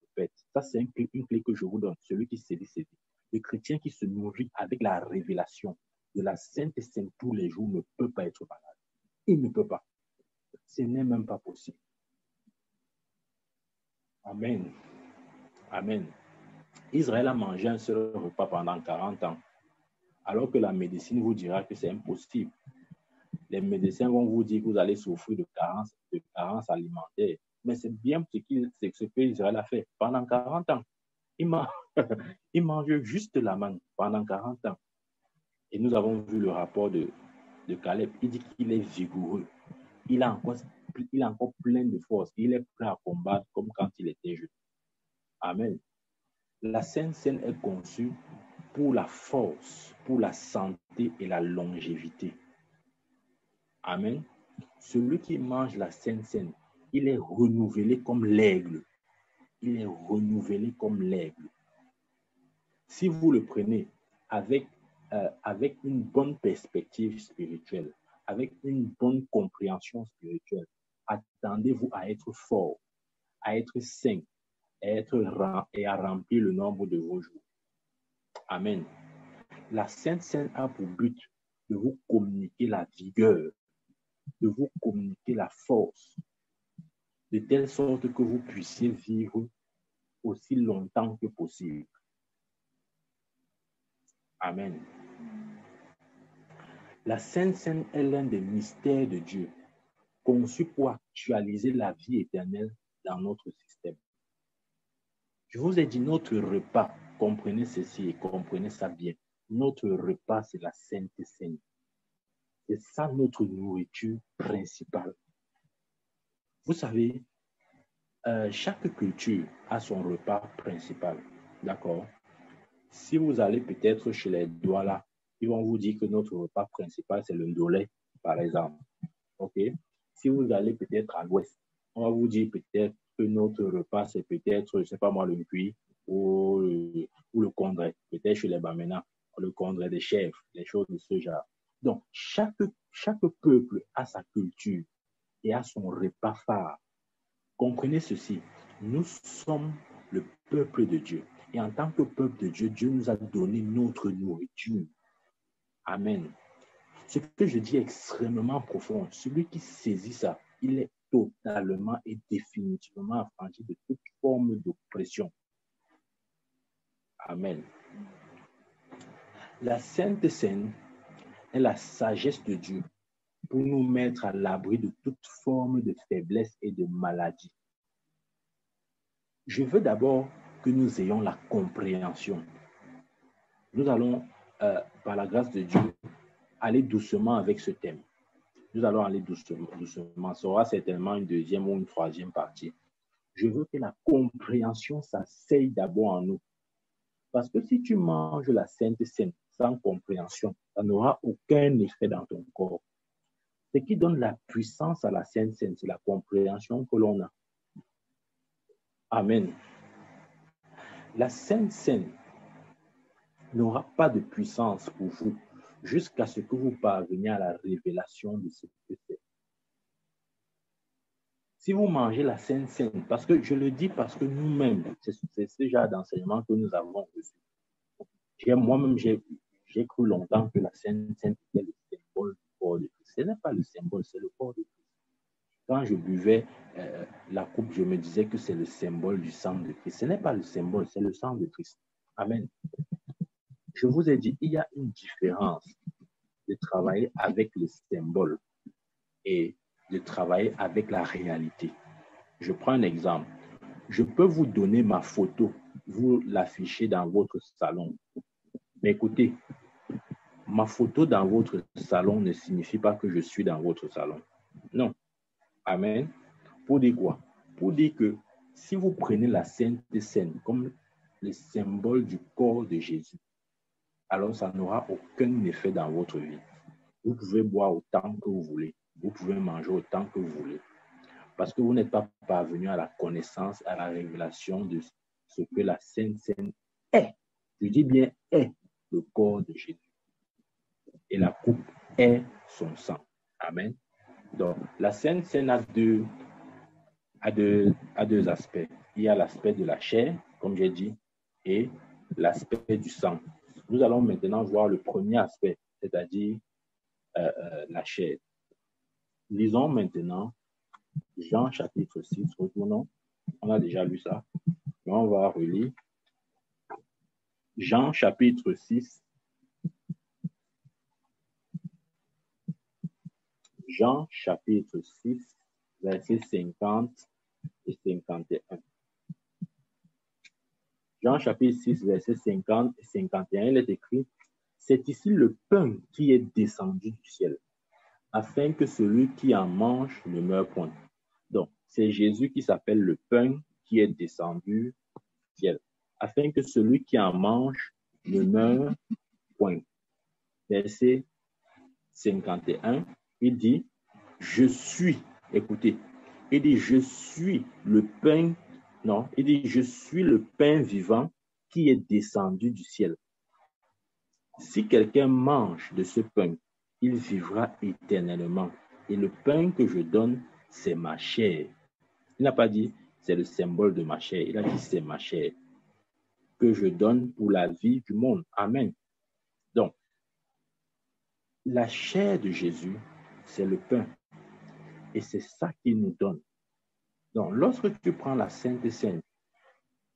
répète. Ça, c'est une clé que je vous donne. Celui qui sait, c'est le chrétien qui se nourrit avec la révélation de la Sainte Seine tous les jours ne peut pas être malade. Il ne peut pas. Ce n'est même pas possible. Amen. Amen. Israël a mangé un seul repas pendant 40 ans, alors que la médecine vous dira que c'est impossible. Les médecins vont vous dire que vous allez souffrir de carence alimentaire. Mais c'est bien ce que Israël a fait pendant 40 ans. Il mange juste la manne pendant 40 ans. Et nous avons vu le rapport de Caleb. Il dit qu'il est vigoureux. Il est encore plein de force. Il est prêt à combattre comme quand il était jeune. Amen. La Sainte Seine est conçue pour la force, pour la santé et la longévité. Amen. Celui qui mange la Sainte Seine, il est renouvelé comme l'aigle. Il est renouvelé comme l'aigle. Si vous le prenez avec une bonne perspective spirituelle, avec une bonne compréhension spirituelle, attendez-vous à être fort, à être saint, et à remplir le nombre de vos jours. Amen. La Sainte Seine a pour but de vous communiquer la vigueur, de vous communiquer la force, de telle sorte que vous puissiez vivre aussi longtemps que possible. Amen. La Sainte Seine est l'un des mystères de Dieu, conçu pour actualiser la vie éternelle dans notre système. Je vous ai dit, notre repas, comprenez ceci et comprenez ça bien. Notre repas, c'est la Sainte Seine. C'est ça notre nourriture principale. Vous savez, chaque culture a son repas principal. D'accord? Si vous allez peut-être chez les Douala, ils vont vous dire que notre repas principal, c'est le ndolé, par exemple. OK? Si vous allez peut-être à l'ouest, on va vous dire peut-être que notre repas, c'est peut-être, je ne sais pas moi, le cuit ou le condré. Peut-être chez les Bamena, le condré des chèvres, des choses de ce genre. Donc, chaque peuple a sa culture et a son repas phare. Comprenez ceci, nous sommes le peuple de Dieu. Et en tant que peuple de Dieu, Dieu nous a donné notre nourriture. Amen. Ce que je dis est extrêmement profond. Celui qui saisit ça, il est totalement et définitivement affranchi de toute forme d'oppression. Amen. La Sainte Seine est la sagesse de Dieu pour nous mettre à l'abri de toute forme de faiblesse et de maladie. Je veux d'abord que nous ayons la compréhension. Nous allons, par la grâce de Dieu, aller doucement avec ce thème. Nous allons aller doucement. Ça aura certainement une deuxième ou une troisième partie. Je veux que la compréhension s'asseye d'abord en nous. Parce que si tu manges la Sainte Seine sans compréhension, ça n'aura aucun effet dans ton corps. Ce qui donne la puissance à la Sainte Seine, c'est la compréhension que l'on a. Amen. La Sainte Seine n'aura pas de puissance pour vous jusqu'à ce que vous parveniez à la révélation de ce que c'est. Si vous mangez la Sainte Seine, parce que je le dis parce que nous-mêmes, c'est ce genre d'enseignement que nous avons reçu. Moi-même, j'ai cru longtemps que la Sainte Seine était le symbole du corps de Christ. Ce n'est pas le symbole, c'est le corps de Christ. Quand je buvais la coupe, je me disais que c'est le symbole du sang de Christ. Ce n'est pas le symbole, c'est le sang de Christ. Amen. Je vous ai dit, il y a une différence de travailler avec le symbole et de travailler avec la réalité. Je prends un exemple. Je peux vous donner ma photo, vous l'affichez dans votre salon. Mais écoutez, ma photo dans votre salon ne signifie pas que je suis dans votre salon. Non. Amen. Pour dire quoi? Pour dire que si vous prenez la Sainte Seine comme le symbole du corps de Jésus, alors ça n'aura aucun effet dans votre vie. Vous pouvez boire autant que vous voulez. Vous pouvez manger autant que vous voulez. Parce que vous n'êtes pas parvenu à la connaissance, à la révélation de ce que la Sainte Seine est. Je dis bien est le corps de Jésus. Et la coupe est son sang. Amen. Donc, la Sainte Seine a deux aspects. Il y a l'aspect de la chair, comme j'ai dit, et l'aspect du sang. Nous allons maintenant voir le premier aspect, c'est-à-dire la chair. Lisons maintenant Jean chapitre 6, retournons. On a déjà lu ça. On va relire Jean chapitre 6. Jean chapitre 6, versets 50 et 51. Jean chapitre 6, versets 50 et 51, il est écrit, « C'est ici le pain qui est descendu du ciel, afin que celui qui en mange ne meure point. » Donc, c'est Jésus qui s'appelle le pain qui est descendu du ciel, afin que celui qui en mange ne meure point. Verset 51, il dit, je suis, écoutez, il dit, je suis le pain, non, il dit, je suis le pain vivant qui est descendu du ciel. Si quelqu'un mange de ce pain, il vivra éternellement. Et le pain que je donne, c'est ma chair. Il n'a pas dit, c'est le symbole de ma chair. Il a dit, c'est ma chair que je donne pour la vie du monde. Amen. Donc, la chair de Jésus, c'est le pain. Et c'est ça qu'il nous donne. Donc, lorsque tu prends la Sainte Seine,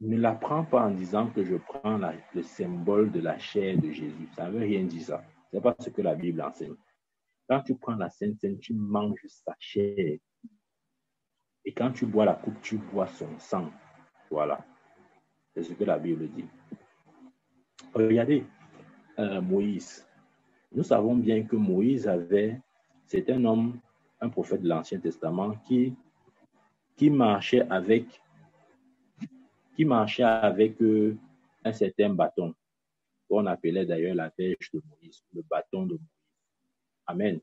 ne la prends pas en disant que je prends le symbole de la chair de Jésus. Ça ne veut rien dire ça. Ce n'est pas ce que la Bible enseigne. Quand tu prends la Sainte Seine, tu manges sa chair. Et quand tu bois la coupe, tu bois son sang. Voilà. C'est ce que la Bible dit. Regardez Moïse. Nous savons bien que Moïse c'est un homme, un prophète de l'Ancien Testament qui marchait avec un certain bâton, qu'on appelait d'ailleurs la verge de Moïse, le bâton de Moïse. Amen.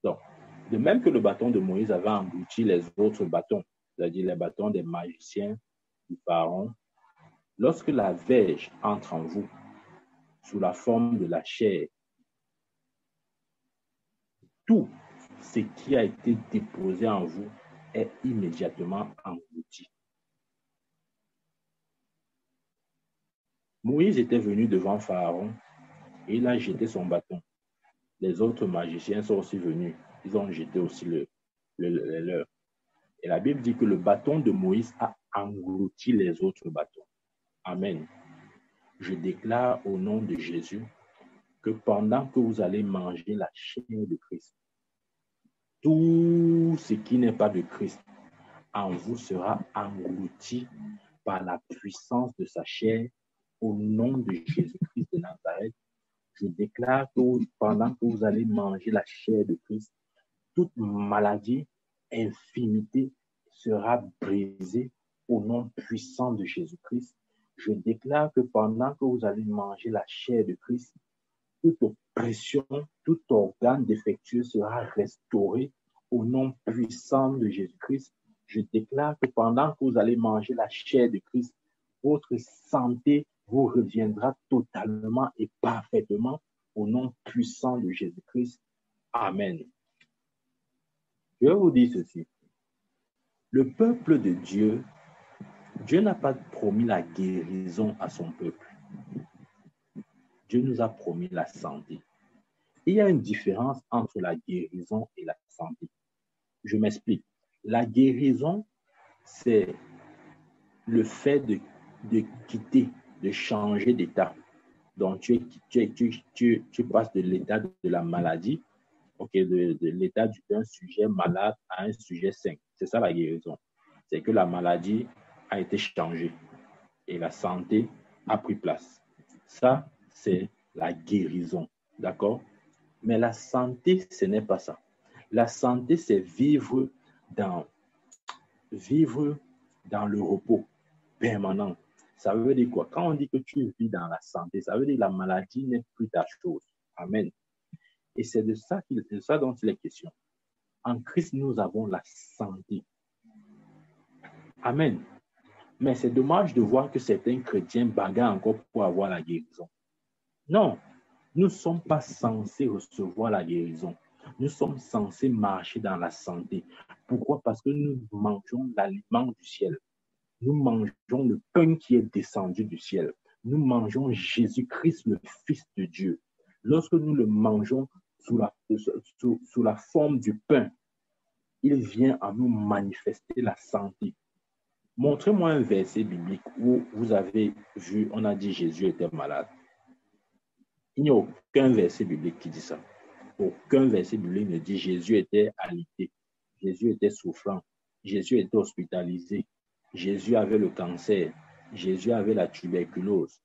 Donc, de même que le bâton de Moïse avait englouti les autres bâtons, c'est-à-dire les bâtons des magiciens, du pharaon, lorsque la verge entre en vous, sous la forme de la chair, tout ce qui a été déposé en vous est immédiatement englouti. Moïse était venu devant Pharaon et il a jeté son bâton. Les autres magiciens sont aussi venus. Ils ont jeté aussi le leur. Et la Bible dit que le bâton de Moïse a englouti les autres bâtons. Amen. Je déclare au nom de Jésus que pendant que vous allez manger la chair de Christ, tout ce qui n'est pas de Christ en vous sera englouti par la puissance de sa chair au nom de Jésus-Christ de Nazareth. Je déclare que pendant que vous allez manger la chair de Christ, toute maladie, infirmité sera brisée au nom puissant de Jésus-Christ. Je déclare que pendant que vous allez manger la chair de Christ, toute oppression, tout organe défectueux sera restauré au nom puissant de Jésus-Christ. Je déclare que pendant que vous allez manger la chair de Christ, votre santé vous reviendra totalement et parfaitement au nom puissant de Jésus-Christ. Amen. Je vais vous dire ceci. Le peuple de Dieu, Dieu n'a pas promis la guérison à son peuple. Dieu nous a promis la santé. Il y a une différence entre la guérison et la santé. Je m'explique. La guérison, c'est le fait de quitter, de changer d'état. Donc, tu passes de l'état de la maladie, de l'état d'un sujet malade à un sujet sain. C'est ça la guérison. C'est que la maladie a été changée et la santé a pris place. Ça, c'est la guérison. D'accord? Mais la santé, ce n'est pas ça. La santé, c'est vivre dans le repos permanent. Ça veut dire quoi? Quand on dit que tu vis dans la santé, ça veut dire que la maladie n'est plus ta chose. Amen. Et c'est de ça dont il est question. En Christ, nous avons la santé. Amen. Mais c'est dommage de voir que certains chrétiens bagarrent encore pour avoir la guérison. Non, nous ne sommes pas censés recevoir la guérison. Nous sommes censés marcher dans la santé. Pourquoi? Parce que nous mangeons l'aliment du ciel. Nous mangeons le pain qui est descendu du ciel. Nous mangeons Jésus-Christ, le Fils de Dieu. Lorsque nous le mangeons sous la forme du pain, il vient à nous manifester la santé. Montrez-moi un verset biblique où vous avez vu, on a dit Jésus était malade. Il n'y a aucun verset biblique qui dit ça. Aucun verset biblique ne dit Jésus était alité, Jésus était souffrant, Jésus était hospitalisé, Jésus avait le cancer, Jésus avait la tuberculose,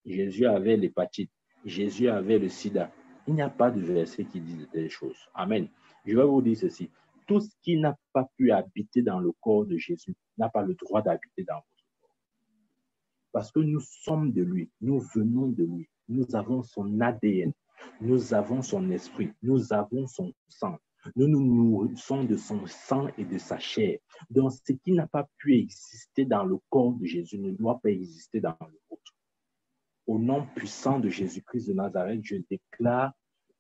Jésus avait l'hépatite, Jésus avait le sida. Il n'y a pas de verset qui dit de telles choses. Amen. Je vais vous dire ceci. Tout ce qui n'a pas pu habiter dans le corps de Jésus n'a pas le droit d'habiter dans votre corps. Parce que nous sommes de lui, nous venons de lui, nous avons son ADN, nous avons son esprit, nous avons son sang. Nous nous nourrissons de son sang et de sa chair. Donc, ce qui n'a pas pu exister dans le corps de Jésus ne doit pas exister dans le vôtre. Au nom puissant de Jésus-Christ de Nazareth, je déclare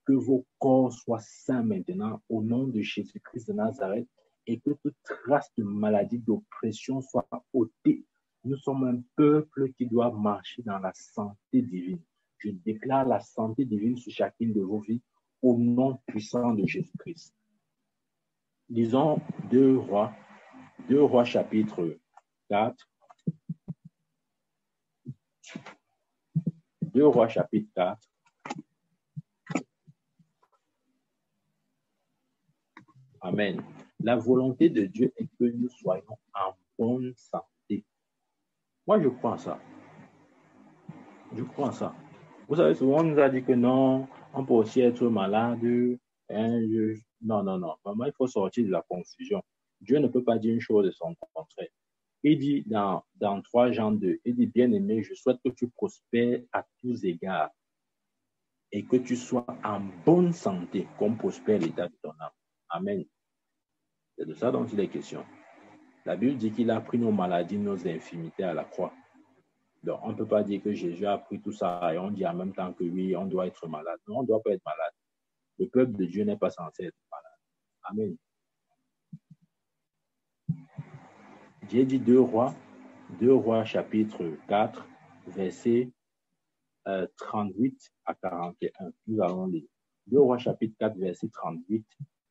que vos corps soient sains maintenant au nom de Jésus-Christ de Nazareth et que toute trace de maladie, d'oppression soit ôtée. Nous sommes un peuple qui doit marcher dans la santé divine. Je déclare la santé divine sur chacune de vos vies au nom puissant de Jésus-Christ. Lisons 2 Rois chapitre 4. 2 Rois chapitre 4. Amen. La volonté de Dieu est que nous soyons en bonne santé. Moi, je crois en ça. Je crois en ça. Vous savez, souvent, on nous a dit que non, on peut aussi être malade. Non. Vraiment, il faut sortir de la confusion. Dieu ne peut pas dire une chose de son contraire. Il dit dans 3 Jean 2, il dit, bien-aimé, je souhaite que tu prospères à tous égards et que tu sois en bonne santé, comme prospère l'état de ton âme. Amen. C'est de ça dont il est question. La Bible dit qu'il a pris nos maladies, nos infirmités à la croix. Donc, on ne peut pas dire que Jésus a pris tout ça et on dit en même temps que oui, on doit être malade. Non, on ne doit pas être malade. Le peuple de Dieu n'est pas censé être malade. Amen. J'ai dit 2 Rois chapitre 4, versets 38 à 41. Nous allons lire. 2 Rois chapitre 4, verset 38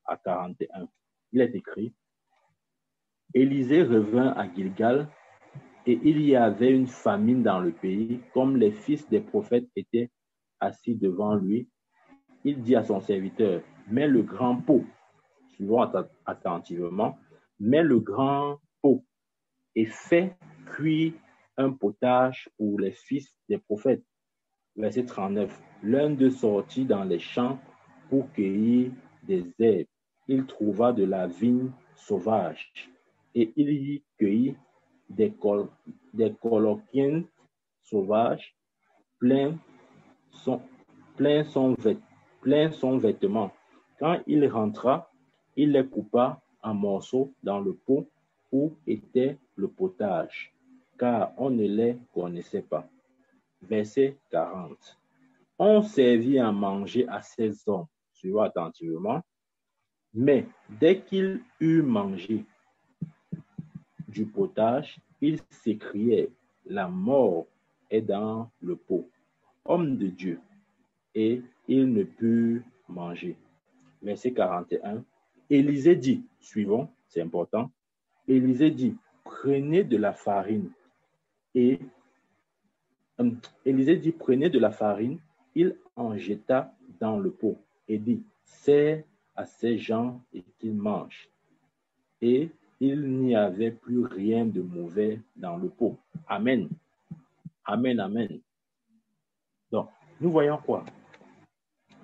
à 41. Il est écrit, Élisée revint à Gilgal, et il y avait une famine dans le pays, comme les fils des prophètes étaient assis devant lui. Il dit à son serviteur, mets le grand pot, suivons attentivement, mets le grand pot et fais cuire un potage pour les fils des prophètes. Verset 39. L'un d'eux sortit dans les champs pour cueillir des herbes. Il trouva de la vigne sauvage et il y cueillit des coloquiens sauvages, plein son vêtement. Quand il rentra, il les coupa en morceaux dans le pot où était le potage, car on ne les connaissait pas. Verset 40. On servit à manger à ces hommes, suivons attentivement, mais dès qu'il eut mangé du potage, il s'écriait, la mort est dans le pot. Homme de Dieu, et il ne put manger. Verset 41. Élisée dit, suivons, c'est important, Élisée dit, prenez de la farine et Élisée dit, prenez de la farine, il en jeta dans le pot et dit, sers à ces gens et qu'ils mangent. Et il n'y avait plus rien de mauvais dans le pot. Amen. Amen, amen. Donc, nous voyons quoi?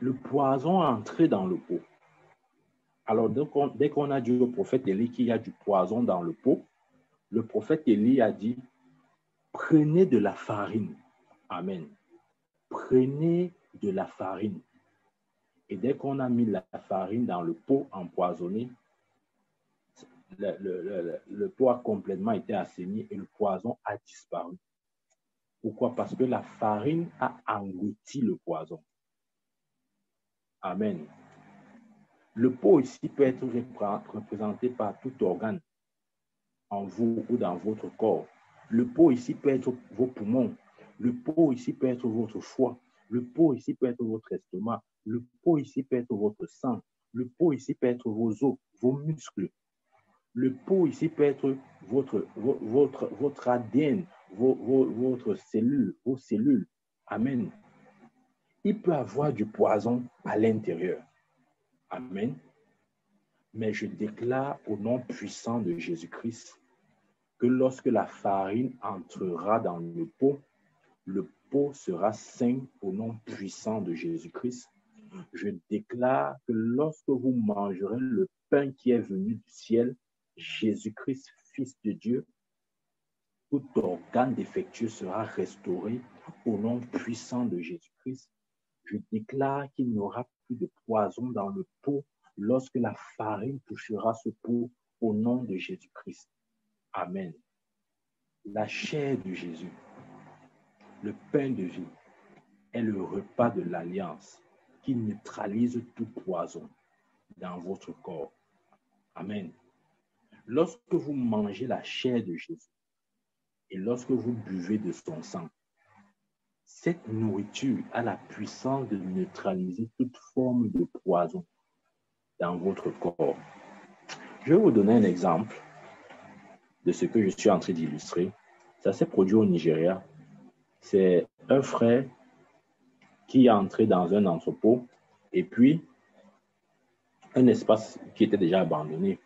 Le poison est entré dans le pot. Alors, dès qu'on a dit au prophète Élie qu'il y a du poison dans le pot, le prophète Élie a dit, prenez de la farine. Amen. Prenez de la farine. Et dès qu'on a mis la farine dans le pot empoisonné, le pot a complètement été assaini et le poison a disparu. Pourquoi? Parce que la farine a englouti le poison. Amen. Le pot ici peut être représenté par tout organe en vous ou dans votre corps. Le pot ici peut être vos poumons. Le pot ici peut être votre foie. Le pot ici peut être votre estomac. Le pot ici peut être votre sang. Le pot ici peut être vos os, vos muscles. Le pot ici peut être votre ADN, vos cellules. Amen. Il peut avoir du poison à l'intérieur. Amen. Mais je déclare au nom puissant de Jésus-Christ que lorsque la farine entrera dans le pot sera sain au nom puissant de Jésus-Christ. Je déclare que lorsque vous mangerez le pain qui est venu du ciel, Jésus-Christ, Fils de Dieu, tout organe défectueux sera restauré au nom puissant de Jésus-Christ. Je déclare qu'il n'y aura plus de poison dans le pot lorsque la farine touchera ce pot au nom de Jésus-Christ. Amen. La chair de Jésus, le pain de vie, est le repas de l'alliance qui neutralise tout poison dans votre corps. Amen. Lorsque vous mangez la chair de Jésus et lorsque vous buvez de son sang, cette nourriture a la puissance de neutraliser toute forme de poison dans votre corps. Je vais vous donner un exemple de ce que je suis en train d'illustrer. Ça s'est produit au Nigeria. C'est un frère qui est entré dans un entrepôt et puis un espace qui était déjà abandonné.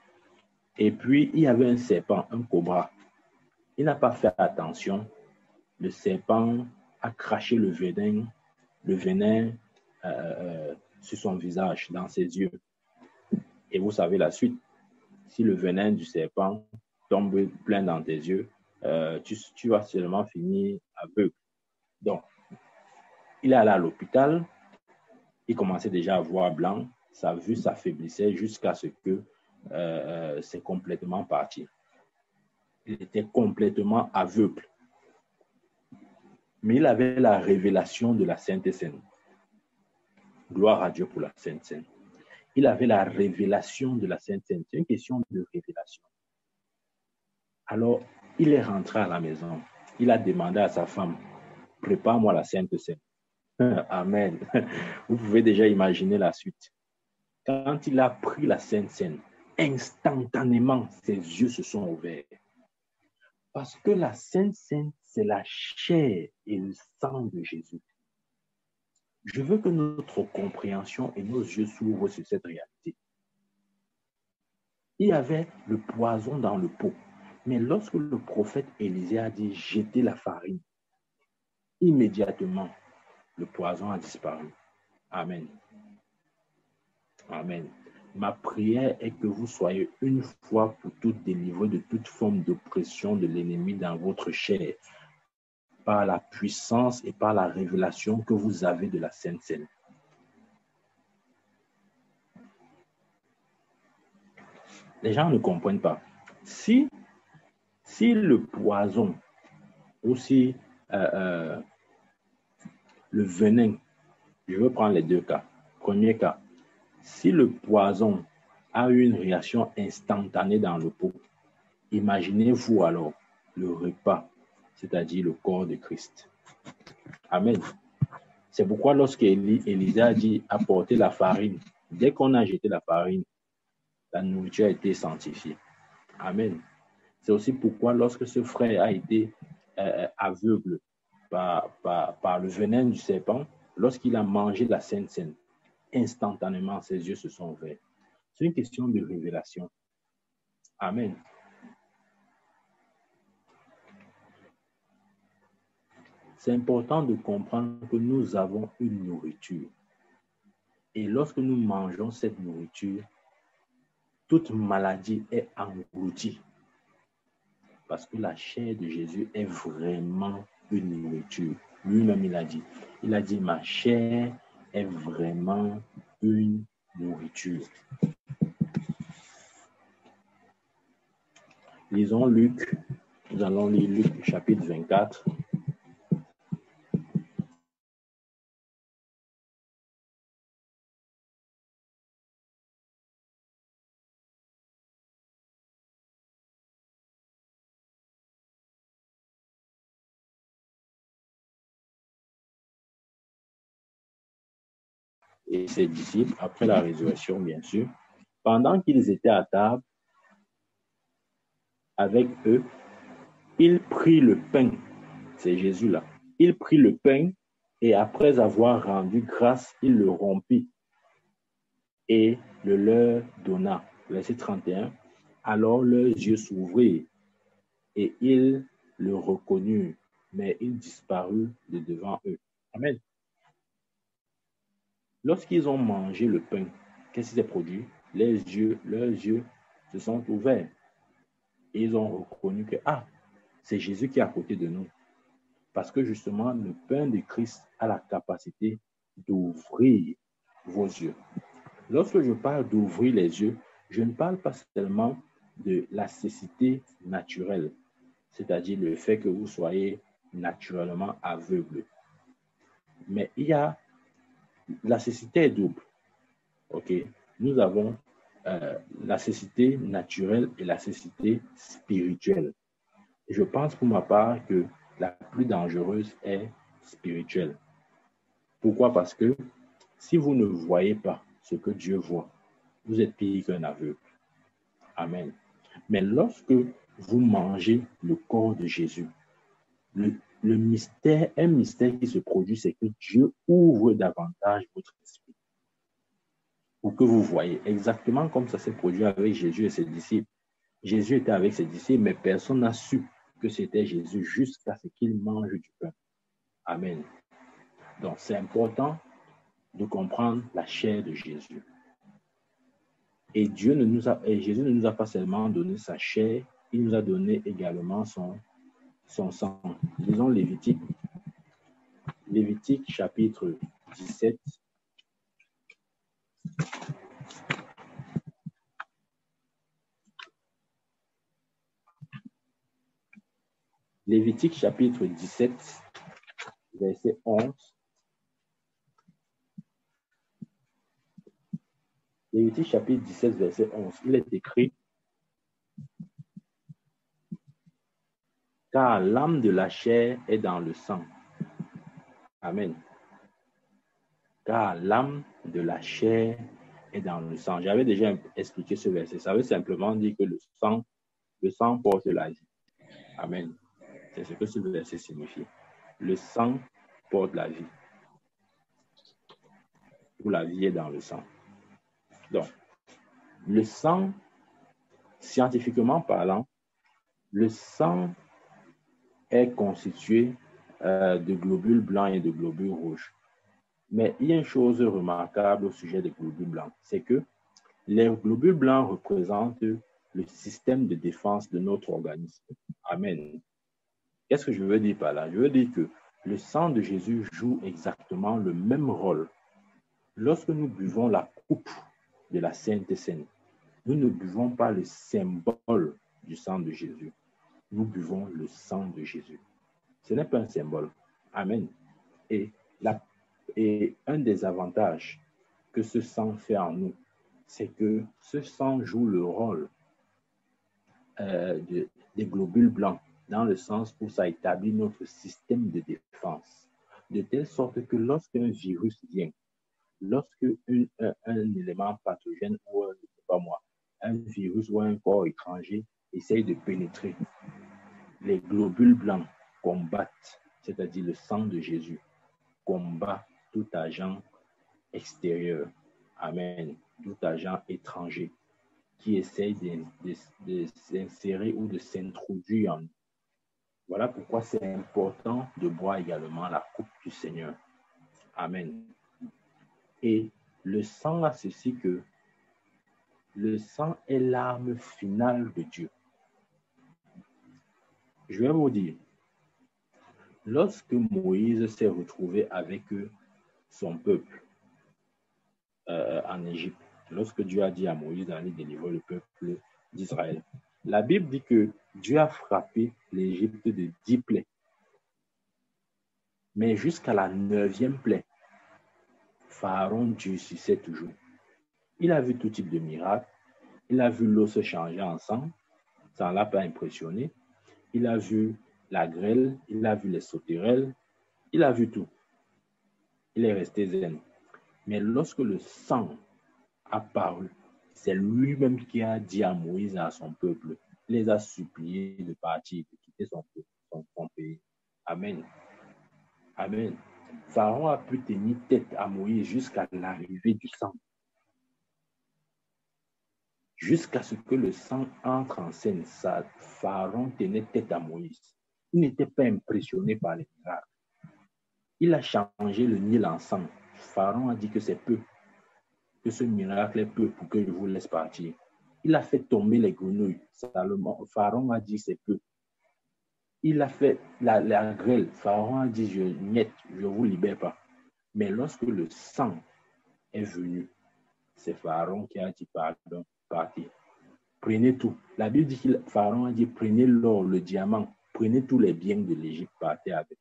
Et puis, il y avait un serpent, un cobra. Il n'a pas fait attention. Le serpent a craché le venin sur son visage, dans ses yeux. Et vous savez la suite. Si le venin du serpent tombe plein dans tes yeux, tu vas seulement finir aveugle. Donc, il est allé à l'hôpital. Il commençait déjà à voir blanc. Sa vue s'affaiblissait jusqu'à ce que c'est complètement parti. Il était complètement aveugle. Mais il avait la révélation de la Sainte Seine. Gloire à Dieu pour la Sainte Seine. Il avait la révélation de la Sainte Seine. C'est une question de révélation. Alors, il est rentré à la maison. Il a demandé à sa femme, prépare-moi la Sainte Seine. Amen. Vous pouvez déjà imaginer la suite. Quand il a pris la Sainte Seine, instantanément, ses yeux se sont ouverts. Parce que la Sainte Seine, c'est la chair et le sang de Jésus. Je veux que notre compréhension et nos yeux s'ouvrent sur cette réalité. Il y avait le poison dans le pot. Mais lorsque le prophète Élisée a dit « jetez la farine », immédiatement, le poison a disparu. Amen. Amen. Ma prière est que vous soyez une fois pour toutes délivrés de toute forme d'oppression de l'ennemi dans votre chair, par la puissance et par la révélation que vous avez de la Sainte Seine. Les gens ne comprennent pas. Si le poison ou si le venin, je veux prendre les deux cas. Premier cas, si le poison a eu une réaction instantanée dans le pot, imaginez-vous alors le repas, c'est-à-dire le corps de Christ. Amen. C'est pourquoi lorsque Élisée a dit apporter la farine, dès qu'on a jeté la farine, la nourriture a été sanctifiée. Amen. C'est aussi pourquoi lorsque ce frère a été aveugle par le venin du serpent, lorsqu'il a mangé la Sainte Seine, instantanément ses yeux se sont ouverts. C'est une question de révélation. Amen. C'est important de comprendre que nous avons une nourriture. Et lorsque nous mangeons cette nourriture, toute maladie est engloutie. Parce que la chair de Jésus est vraiment une nourriture. Lui-même, il a dit, ma chair est vraiment une nourriture. Lisons Luc. Nous allons lire Luc chapitre 24. Et ses disciples, après la résurrection, bien sûr, pendant qu'ils étaient à avec eux, il prit le pain. C'est Jésus là. Il prit le pain et après avoir rendu grâce, il le rompit et le leur donna. Verset 31. Alors leurs yeux s'ouvrirent et ils le reconnurent, mais il disparut de devant eux. Amen. Lorsqu'ils ont mangé le pain, qu'est-ce qui s'est produit? Leurs yeux se sont ouverts. Et ils ont reconnu que, c'est Jésus qui est à côté de nous. Parce que justement, le pain de Christ a la capacité d'ouvrir vos yeux. Lorsque je parle d'ouvrir les yeux, je ne parle pas seulement de la cécité naturelle, c'est-à-dire le fait que vous soyez naturellement aveugle. Mais la cécité est double. Ok, nous avons la cécité naturelle et la cécité spirituelle. Et je pense pour ma part que la plus dangereuse est spirituelle. Pourquoi? Parce que si vous ne voyez pas ce que Dieu voit, vous êtes pire qu'un aveugle. Amen. Mais lorsque vous mangez le corps de Jésus, un mystère qui se produit, c'est que Dieu ouvre davantage votre esprit pour que vous voyez exactement comme ça s'est produit avec Jésus et ses disciples. Jésus était avec ses disciples, mais personne n'a su que c'était Jésus jusqu'à ce qu'il mange du pain. Amen. Donc, c'est important de comprendre la chair de Jésus. Et Jésus ne nous a pas seulement donné sa chair, il nous a donné également son sang. Lisons Lévitique chapitre 17. Lévitique chapitre 17, verset 11. Lévitique chapitre 17, verset 11. Il est écrit: car l'âme de la chair est dans le sang. Amen. Car l'âme de la chair est dans le sang. J'avais déjà expliqué ce verset. Ça veut simplement dire que le sang porte la vie. Amen. C'est ce que ce verset signifie. Le sang porte la vie. Où la vie est dans le sang. Donc, le sang, scientifiquement parlant, le sang est constitué de globules blancs et de globules rouges. Mais il y a une chose remarquable au sujet des globules blancs, c'est que les globules blancs représentent le système de défense de notre organisme. Amen. Qu'est-ce que je veux dire par là? Je veux dire que le sang de Jésus joue exactement le même rôle. Lorsque nous buvons la coupe de la Sainte Seine, nous ne buvons pas le symbole du sang de Jésus. Nous buvons le sang de Jésus. Ce n'est pas un symbole. Amen. Et un des avantages que ce sang fait en nous, c'est que ce sang joue le rôle des globules blancs, dans le sens où ça établit notre système de défense, de telle sorte que lorsqu'un virus vient, lorsque un élément pathogène ou un virus ou un corps étranger essaye de pénétrer, les globules blancs combattent, c'est-à-dire le sang de Jésus, combat tout agent extérieur. Amen. Tout agent étranger qui essaye de s'insérer ou de s'introduire en nous. Voilà pourquoi c'est important de boire également la coupe du Seigneur. Amen. Et le sang a ceci que le sang est l'arme finale de Dieu. Je vais vous dire, lorsque Moïse s'est retrouvé avec son peuple en Égypte, lorsque Dieu a dit à Moïse d'aller délivrer le peuple d'Israël, la Bible dit que Dieu a frappé l'Égypte de 10 plaies. Mais jusqu'à la 9e plaie, Pharaon durcissait toujours. Il a vu tout type de miracles. Il a vu l'eau se changer en sang. Ça ne l'a pas impressionné. Il a vu la grêle. Il a vu les sauterelles. Il a vu tout. Il est resté zen. Mais lorsque le sang a paru, c'est lui-même qui a dit à Moïse et à son peuple, les a suppliés de partir, de quitter son pays. Amen. Amen. Pharaon a pu tenir tête à Moïse jusqu'à l'arrivée du sang. Jusqu'à ce que le sang entre en scène, Pharaon tenait tête à Moïse. Il n'était pas impressionné par les miracles. Il a changé le Nil en sang. Pharaon a dit que c'est peu, que ce miracle est peu pour que je vous laisse partir. Il a fait tomber les grenouilles. Pharaon a dit c'est peu. Il a fait la grêle. Pharaon a dit je ne vous libère pas. Mais lorsque le sang est venu, c'est Pharaon qui a dit pardon, partez. Prenez tout. La Bible dit que Pharaon a dit prenez l'or, le diamant, prenez tous les biens de l'Égypte, partez avec.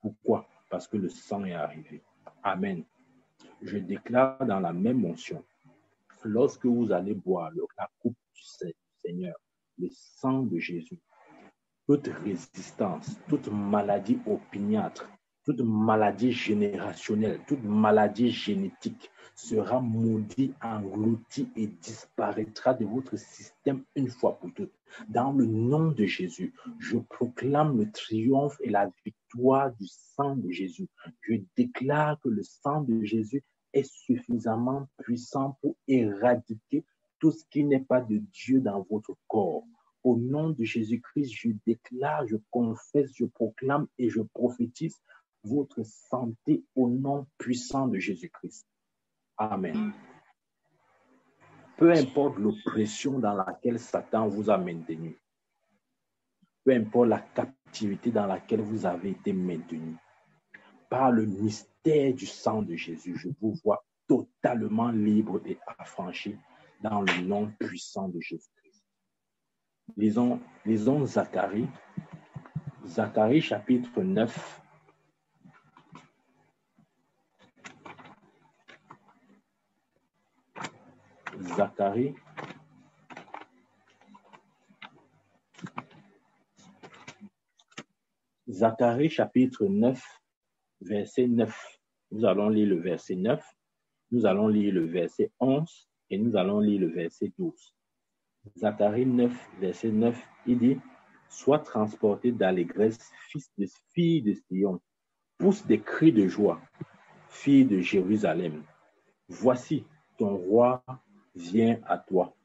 Pourquoi? Parce que le sang est arrivé. Amen. Je déclare dans la même onction, lorsque vous allez boire la coupe du Seigneur, le sang de Jésus, toute résistance, toute maladie opiniâtre, toute maladie générationnelle, toute maladie génétique sera maudite, engloutie et disparaîtra de votre système une fois pour toutes. Dans le nom de Jésus, je proclame le triomphe et la victoire du sang de Jésus. Je déclare que le sang de Jésus est suffisamment puissant pour éradiquer tout ce qui n'est pas de Dieu dans votre corps. Au nom de Jésus-Christ, je déclare, je confesse, je proclame et je prophétise votre santé au nom puissant de Jésus-Christ. Amen. Peu importe l'oppression dans laquelle Satan vous a maintenu, peu importe la captivité dans laquelle vous avez été maintenu, par le mystère du sang de Jésus, je vous vois totalement libre et affranchi dans le nom puissant de Jésus-Christ. Lisons Zacharie. Zacharie chapitre 9. Zacharie chapitre 9, verset 9. Nous allons lire le verset 9, nous allons lire le verset 11 et nous allons lire le verset 12. Zacharie 9, verset 9, il dit « Sois transporté d'allégresse, fille de Sion, pousse des cris de joie, fille de Jérusalem. Voici, ton roi vient à toi.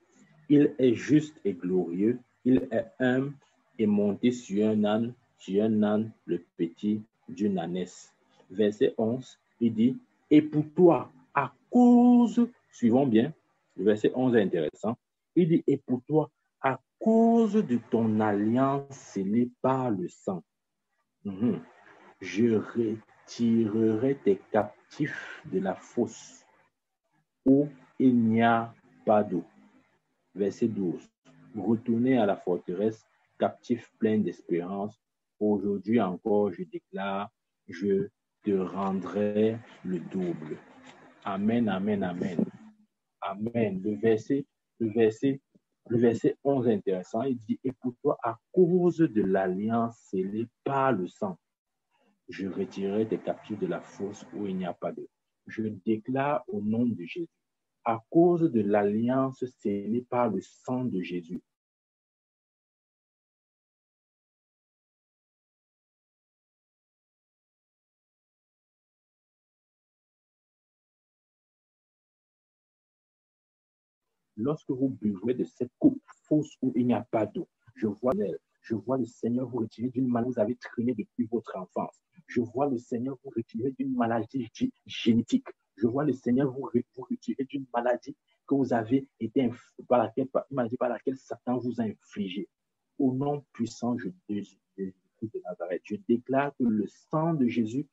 Il est juste et glorieux, il est humble et monté sur un âne, le petit d'une ânesse. » Verset 11, il dit « Et pour toi, à cause, suivons bien, le verset 11 est intéressant, il dit « Et pour toi, à cause de ton alliance scellée par le sang, je retirerai tes captifs de la fosse où il n'y a pas d'eau. » Verset 12. Retournez à la forteresse, captifs pleins d'espérance. Aujourd'hui encore, je déclare, je te rendrai le double. Amen, amen, amen. Amen. Le verset 11 est intéressant. Il dit, et pour toi, à cause de l'alliance scellée par le sang, je retirerai tes captifs de la fosse où il n'y a pas d'eau. Je déclare au nom de Jésus, à cause de l'alliance scellée par le sang de Jésus, lorsque vous buvrez de cette coupe fausse où il n'y a pas d'eau, je vois le Seigneur vous retirer d'une maladie que vous avez traînée depuis votre enfance. Je vois le Seigneur vous retirer d'une maladie génétique. Je vois le Seigneur vous retirer d'une maladie que vous avez été par laquelle Satan vous a infligé. Au nom puissant de Jésus de Nazareth, je déclare que le sang de Jésus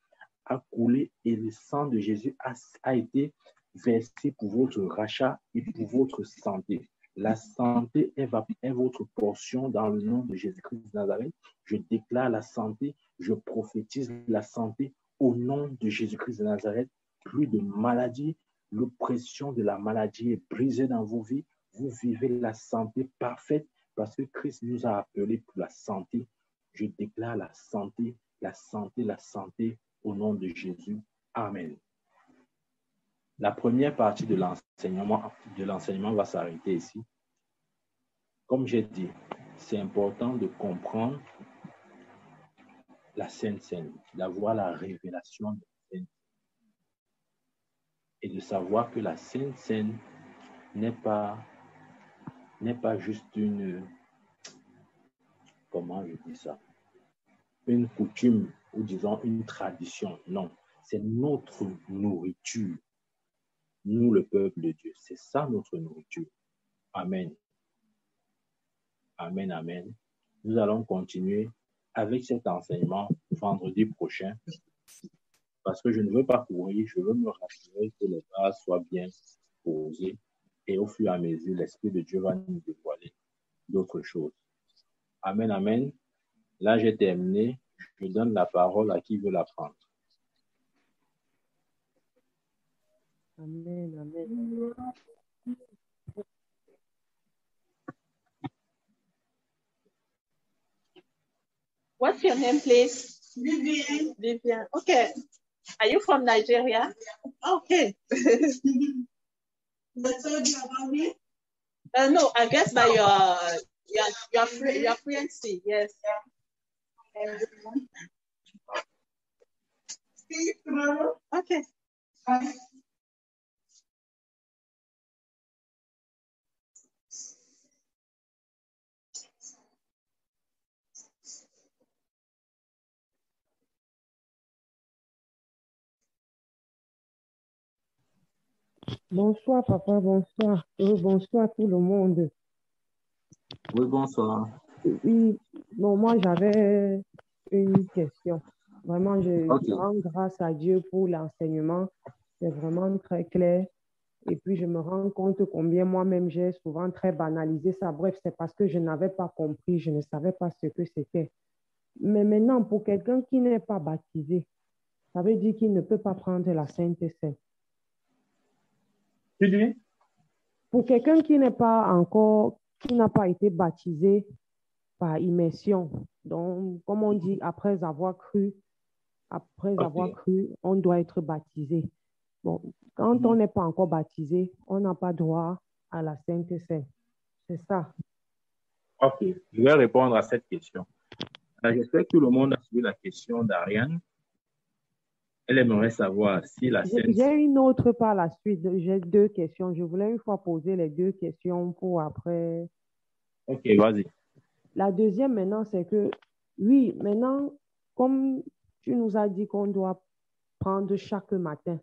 a coulé et le sang de Jésus a été versé pour votre rachat et pour votre santé. La santé est votre portion dans le nom de Jésus-Christ de Nazareth. Je déclare la santé, je prophétise la santé au nom de Jésus-Christ de Nazareth. Plus de maladie, l'oppression de la maladie est brisée dans vos vies. Vous vivez la santé parfaite parce que Christ nous a appelés pour la santé. Je déclare la santé, la santé, la santé au nom de Jésus. Amen. La première partie de l'enseignement va s'arrêter ici. Comme j'ai dit, c'est important de comprendre la Sainte Seine, d'avoir la révélation de la Sainte Seine et de savoir que la Sainte Seine n'est pas juste une, comment je dis ça, une coutume ou disons une tradition. Non, c'est notre nourriture. Nous, le peuple de Dieu, c'est ça notre nourriture. Amen. Amen, amen. Nous allons continuer avec cet enseignement vendredi prochain parce que je ne veux pas courir, je veux me rassurer que les bases soient bien posées et au fur et à mesure, l'Esprit de Dieu va nous dévoiler d'autres choses. Amen, amen. Là, j'ai terminé. Je donne la parole à qui veut la prendre. Amen, amen. What's your name, please? Vivian. Vivian. Okay. Are you from Nigeria? Okay. That's all you about me? No, I guess by your fluency, yes. See you tomorrow. Okay. Bye. Bonsoir, papa, bonsoir. Bonsoir tout le monde. Oui, bonsoir. Oui, non, moi j'avais une question. Vraiment, je rends grâce à Dieu pour l'enseignement. C'est vraiment très clair. Et puis, je me rends compte combien moi-même j'ai souvent très banalisé ça. Bref, c'est parce que je n'avais pas compris, je ne savais pas ce que c'était. Mais maintenant, pour quelqu'un qui n'est pas baptisé, ça veut dire qu'il ne peut pas prendre la Sainte Seine. Tu dis? Pour quelqu'un qui n'a pas été baptisé par immersion, donc, comme on dit, après avoir cru, on doit être baptisé. Bon, quand on n'est pas encore baptisé, on n'a pas droit à la Sainte Seine. C'est ça. Ok, je vais répondre à cette question. J'espère que tout le monde a suivi la question d'Ariane. Elle aimerait savoir si la Sainte... J'ai une autre par la suite. J'ai 2 questions. Je voulais une fois poser les 2 questions pour après. Ok, vas-y. La deuxième maintenant, c'est que, oui, maintenant, comme tu nous as dit qu'on doit prendre chaque matin,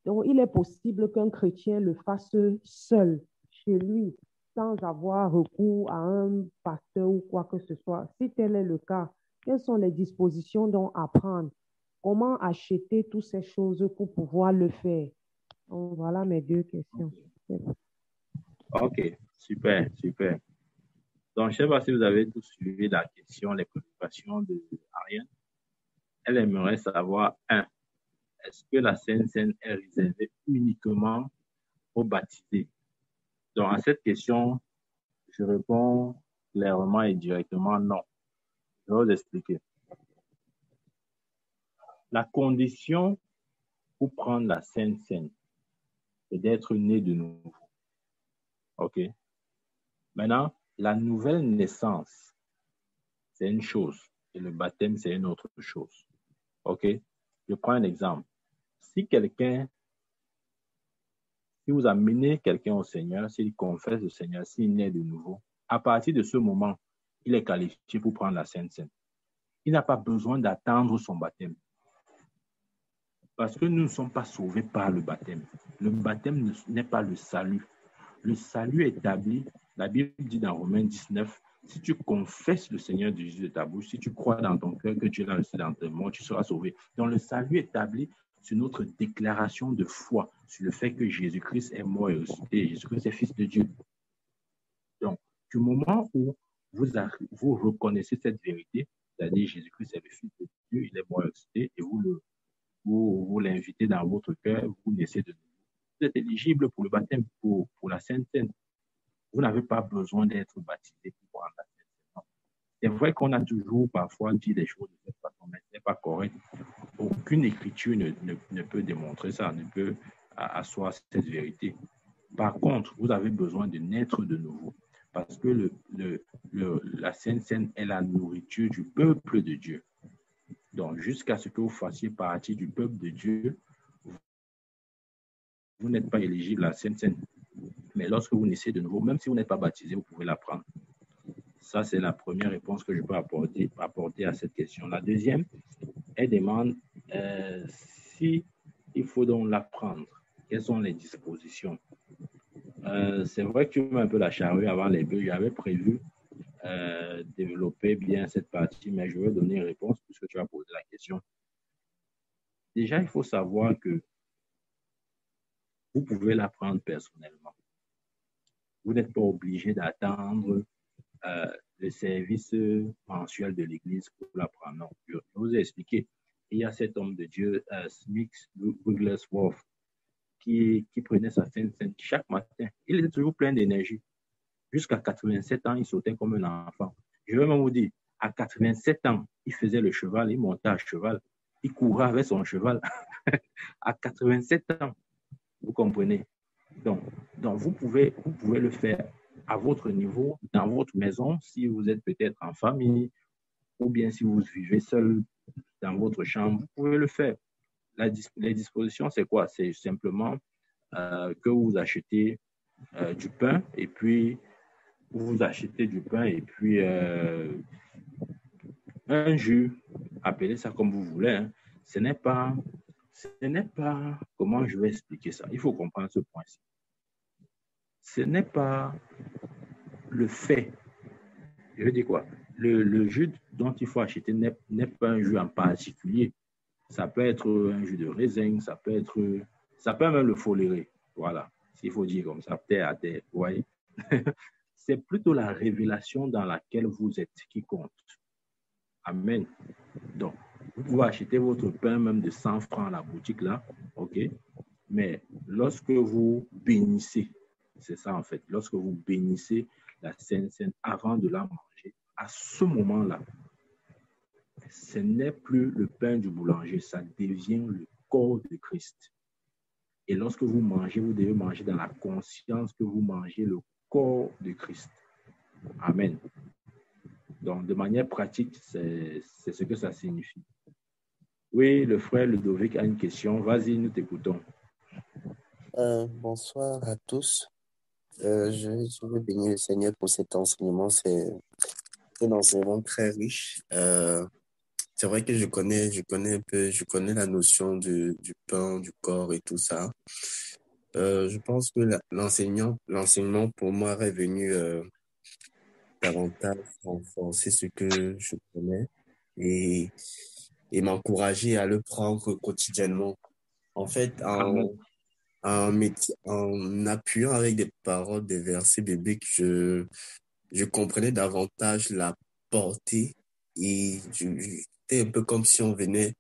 donc il est possible qu'un chrétien le fasse seul, chez lui, sans avoir recours à un pasteur ou quoi que ce soit. Si tel est le cas, quelles sont les dispositions donc à prendre? Comment acheter toutes ces choses pour pouvoir le faire? Donc, voilà mes 2 questions. Ok, super, super. Donc, je ne sais pas si vous avez tous suivi la question, les préoccupations d'Ariane. Elle aimerait savoir, 1, est-ce que la Sainte Seine est réservée uniquement aux baptisés? Donc, à cette question, je réponds clairement et directement non. Je vais vous expliquer. La condition pour prendre la Sainte Seine, c'est d'être né de nouveau. OK? Maintenant, la nouvelle naissance, c'est une chose et le baptême, c'est une autre chose. OK? Je prends un exemple. Si vous amenez quelqu'un au Seigneur, s'il confesse le Seigneur, s'il naît de nouveau, à partir de ce moment, il est qualifié pour prendre la Sainte Seine. Il n'a pas besoin d'attendre son baptême. Parce que nous ne sommes pas sauvés par le baptême. Le baptême n'est pas le salut. Le salut est établi, la Bible dit dans Romains 19, si tu confesses le Seigneur Jésus de ta bouche, si tu crois dans ton cœur que Dieu l'a reçu dans ton mort, tu seras sauvé. Donc le salut est établi sur notre déclaration de foi, sur le fait que Jésus-Christ est mort et ressuscité, Jésus-Christ est fils de Dieu. Donc, du moment où vous reconnaissez cette vérité, c'est-à-dire Jésus-Christ est le fils de Dieu, il est mort et ressuscité, et vous l'invitez dans votre cœur, vous naissez de nouveau. Vous êtes éligible pour le baptême, pour la Sainte Seine. Vous n'avez pas besoin d'être baptisé pour prendre la Sainte Seine. C'est vrai qu'on a toujours parfois dit des choses de cette façon, mais ce n'est pas correct. Aucune écriture ne peut démontrer ça, ne peut asseoir cette vérité. Par contre, vous avez besoin de naître de nouveau. parce que la Sainte Seine est la nourriture du peuple de Dieu. Donc, jusqu'à ce que vous fassiez partie du peuple de Dieu, vous n'êtes pas éligible à la Sainte Seine. Mais lorsque vous naissez de nouveau, même si vous n'êtes pas baptisé, vous pouvez la prendre. Ça, c'est la première réponse que je peux apporter à cette question. La deuxième, elle demande si il faut donc la prendre. Quelles sont les dispositions? C'est vrai que tu mets un peu la charrue avant les bœufs. J'avais prévu développer bien cette partie, mais je vais donner une réponse puisque tu as posé la question. Déjà, il faut savoir que vous pouvez la prendre personnellement. Vous n'êtes pas obligé d'attendre le service mensuel de l'Église pour la prendre. Non, je vous ai expliqué. Il y a cet homme de Dieu, Smith Wigglesworth, qui prenait sa Sainte Seine chaque matin. Il était toujours plein d'énergie. Jusqu'à 87 ans, il sautait comme un enfant. Je vais même vous dire, à 87 ans, il faisait le cheval, il montait à cheval, il courait avec son cheval. À 87 ans, vous comprenez? Donc vous pouvez le faire à votre niveau, dans votre maison, si vous êtes peut-être en famille, ou bien si vous vivez seul dans votre chambre, vous pouvez le faire. Les dispositions, c'est quoi? C'est simplement que vous achetez du pain et puis un jus, appelez ça comme vous voulez. Hein. Ce n'est pas, comment je vais expliquer ça? Il faut comprendre ce point-ci. Ce n'est pas le fait. Je veux dire quoi? Le jus dont il faut acheter n'est pas un jus en particulier. Ça peut être un jus de raisin, ça peut même le foléré. Voilà, s'il faut dire comme ça, terre à terre. Vous voyez? C'est plutôt la révélation dans laquelle vous êtes qui compte. Amen. Donc, vous pouvez acheter votre pain même de 100 francs à la boutique là, ok? Mais lorsque vous bénissez, c'est ça en fait, lorsque vous bénissez la Sainte Seine avant de la manger, à ce moment-là, ce n'est plus le pain du boulanger, ça devient le corps de Christ. Et lorsque vous mangez, vous devez manger dans la conscience que vous mangez le corps de Christ. Amen. Donc, de manière pratique, c'est ce que ça signifie. Oui, le frère Ludovic a une question. Vas-y, nous t'écoutons. Bonsoir à tous. Je veux bénir le Seigneur pour cet enseignement. C'est un enseignement très riche. C'est vrai que je connais la notion du pain, du corps et tout ça. Je pense que l'enseignement pour moi est venu davantage renforcer ce que je connais et m'encourager à le prendre quotidiennement. En fait, en appuyant avec des paroles, des versets bibliques, je comprenais davantage la portée et c'était un peu comme si on venait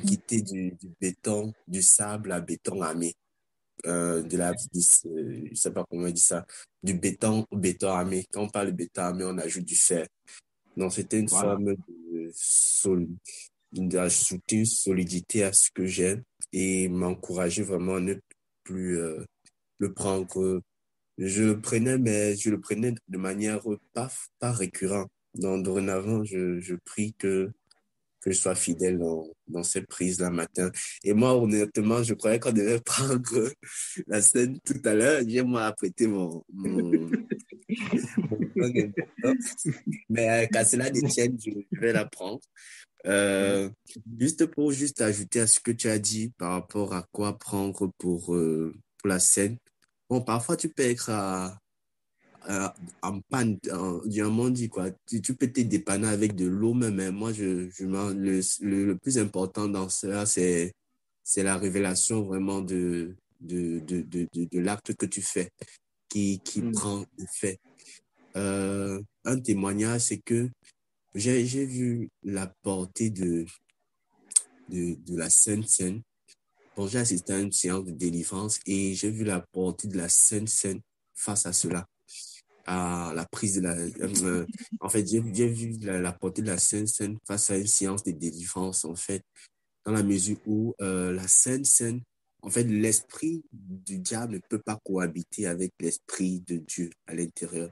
quitter du béton, du sable à béton armé. Je sais pas comment on dit ça, du béton au béton armé. Quand on parle de béton armé, on ajoute du fer. Donc, c'était une forme d'ajouter une solidité à ce que j'ai et m'encourager vraiment à ne plus le prendre. Je le prenais, mais je le prenais de manière pas récurrente. Donc, dorénavant, je prie que je sois fidèle dans cette prise là matin. Et moi, honnêtement, je croyais qu'on devait prendre la scène tout à l'heure. J'ai moi apprêté mon mais qu'à cela ne tienne, je vais la prendre. Juste pour ajouter à ce que tu as dit par rapport à quoi prendre pour la scène. Bon, parfois tu peux être en panne, diamant dit quoi. Tu peux te dépanner avec de l'eau même, mais moi le plus important dans cela c'est la révélation vraiment de l'acte que tu fais qui prend effet. Un témoignage, c'est que j'ai vu la portée de la Sainte Seine. Bon, j'ai assisté à une séance de délivrance et j'ai vu la portée de la Sainte Seine face à cela, à la prise de la... en fait, j'ai vu la portée de la Sainte Seine face à une séance de délivrance, en fait, dans la mesure où la Sainte Seine, en fait, l'esprit du diable ne peut pas cohabiter avec l'esprit de Dieu à l'intérieur.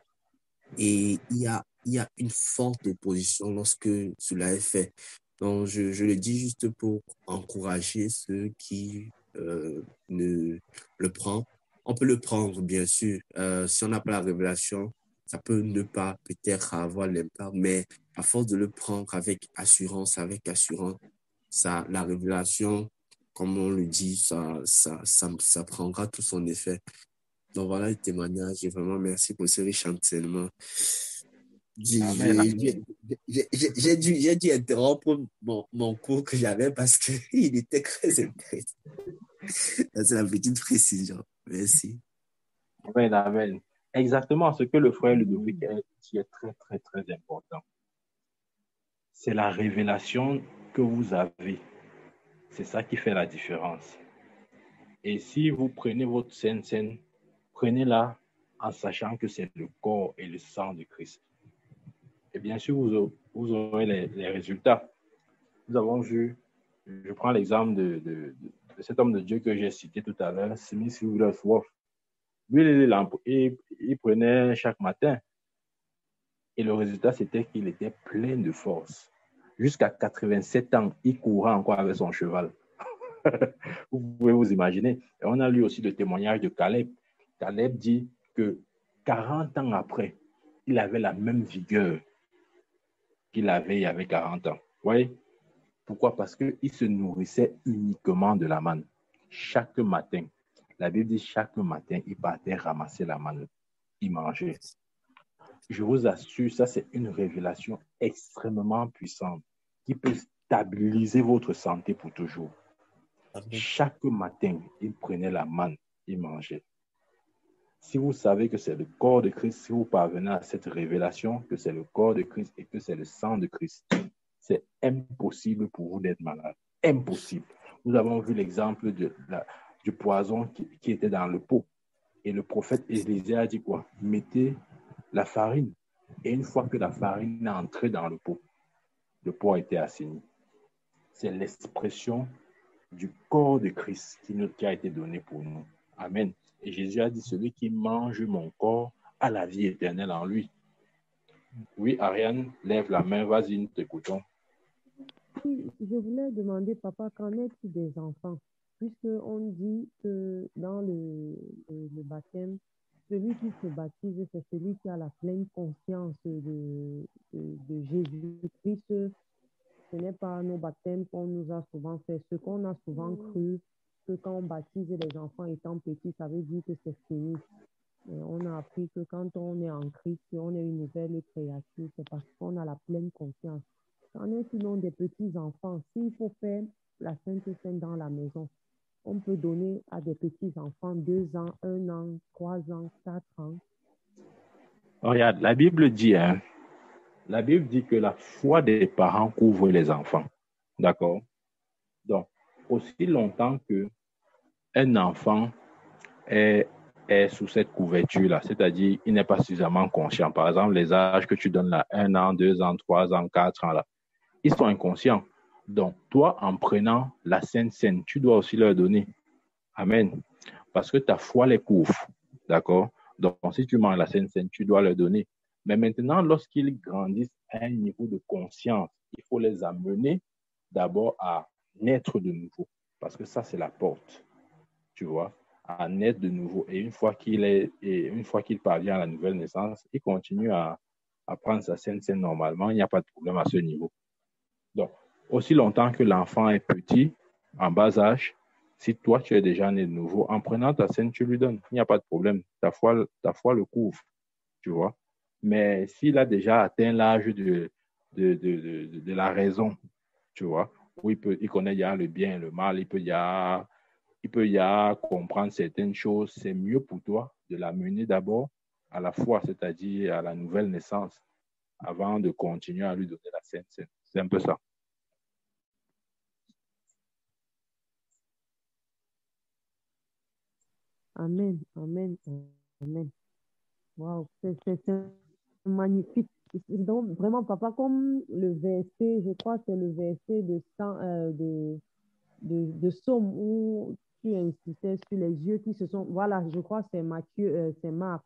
Et il y a une forte opposition lorsque cela est fait. Donc, je le dis juste pour encourager ceux qui ne le prennent. On peut le prendre, bien sûr. Si on n'a pas la révélation, ça peut ne pas peut-être avoir l'impact, mais à force de le prendre avec assurance, ça, la révélation, comme on le dit, ça prendra tout son effet. Donc voilà le témoignage et vraiment merci pour ce riche enseignement. Amen. J'ai dû interrompre mon cours que j'avais parce qu'il était très intéressant. C'est la petite précision. Merci. Amen, amen. Exactement ce que le frère Ludovic a dit est très, très, très important. C'est la révélation que vous avez. C'est ça qui fait la différence. Et si vous prenez votre Sainte Seine, prenez-la en sachant que c'est le corps et le sang de Christ. Et bien sûr, vous aurez les résultats. Nous avons vu, je prends l'exemple de cet homme de Dieu que j'ai cité tout à l'heure, Smith Wigglesworth. Lui, il prenait chaque matin. Et le résultat, c'était qu'il était plein de force. Jusqu'à 87 ans, il courait encore avec son cheval. Vous pouvez vous imaginer. Et on a lu aussi le témoignage de Caleb. Caleb dit que 40 ans après, il avait la même vigueur qu'il avait il y avait 40 ans. Vous voyez? Pourquoi? Parce qu'il se nourrissait uniquement de la manne. Chaque matin, la Bible dit chaque matin, il partait ramasser la manne. Il mangeait. Je vous assure, ça c'est une révélation extrêmement puissante qui peut stabiliser votre santé pour toujours. Chaque matin, il prenait la manne, il mangeait. Si vous savez que c'est le corps de Christ, si vous parvenez à cette révélation que c'est le corps de Christ et que c'est le sang de Christ, c'est impossible pour vous d'être malade. Impossible. Nous avons vu l'exemple du poison qui était dans le pot. Et le prophète Élisée a dit quoi? Mettez la farine. Et une fois que la farine est entrée dans le pot a été assaini. C'est l'expression du corps de Christ qui a été donné pour nous. Amen. Et Jésus a dit, celui qui mange mon corps a la vie éternelle en lui. Oui, Ariane, lève la main, vas-y, nous t'écoutons. Oui, je voulais demander, papa, qu'en est-il des enfants? Puisqu'on dit que dans le baptême, celui qui se baptise, c'est celui qui a la pleine conscience de Jésus-Christ. Ce n'est pas nos baptêmes qu'on nous a souvent fait. Ce qu'on a souvent cru, que quand on baptise les enfants étant petits, ça veut dire que c'est fini. On a appris que quand on est en Christ, on est une nouvelle créature. C'est parce qu'on a la pleine conscience. Qu'en est-il donc des petits-enfants? S'il faut faire la Sainte Seine dans la maison, on peut donner à des petits-enfants 2 ans, 1 an, 3 ans, 4 ans. Regarde, la Bible dit que la foi des parents couvre les enfants. D'accord? Donc, aussi longtemps qu'un enfant est sous cette couverture-là, c'est-à-dire il n'est pas suffisamment conscient. Par exemple, les âges que tu donnes là, 1 an, 2 ans, 3 ans, 4 ans, là, ils sont inconscients. Donc, toi, en prenant la Sainte Seine, tu dois aussi leur donner. Amen. Parce que ta foi les couvre. D'accord? Donc, si tu manges la Sainte Seine, tu dois leur donner. Mais maintenant, lorsqu'ils grandissent à un niveau de conscience, il faut les amener d'abord à naître de nouveau. Parce que ça, c'est la porte. Tu vois? À naître de nouveau. Et une fois qu'il parvient à la nouvelle naissance, il continue à prendre sa Sainte Seine normalement. Il n'y a pas de problème à ce niveau. Donc, aussi longtemps que l'enfant est petit, en bas âge, si toi, tu es déjà né de nouveau, en prenant ta Seine, tu lui donnes. Il n'y a pas de problème. Ta foi le couvre, tu vois. Mais s'il a déjà atteint l'âge de la raison, tu vois, où il connaît déjà le bien et le mal, il peut déjà comprendre certaines choses, c'est mieux pour toi de l'amener d'abord à la foi, c'est-à-dire à la nouvelle naissance, avant de continuer à lui donner la Sainte Seine. C'est un peu ça. Amen, amen, amen. Wow, c'est magnifique. Donc, vraiment, papa, comme le verset, je crois que c'est le verset de Somme où tu insistais sur les yeux qui se sont. Voilà, je crois que c'est Matthieu, c'est Marc,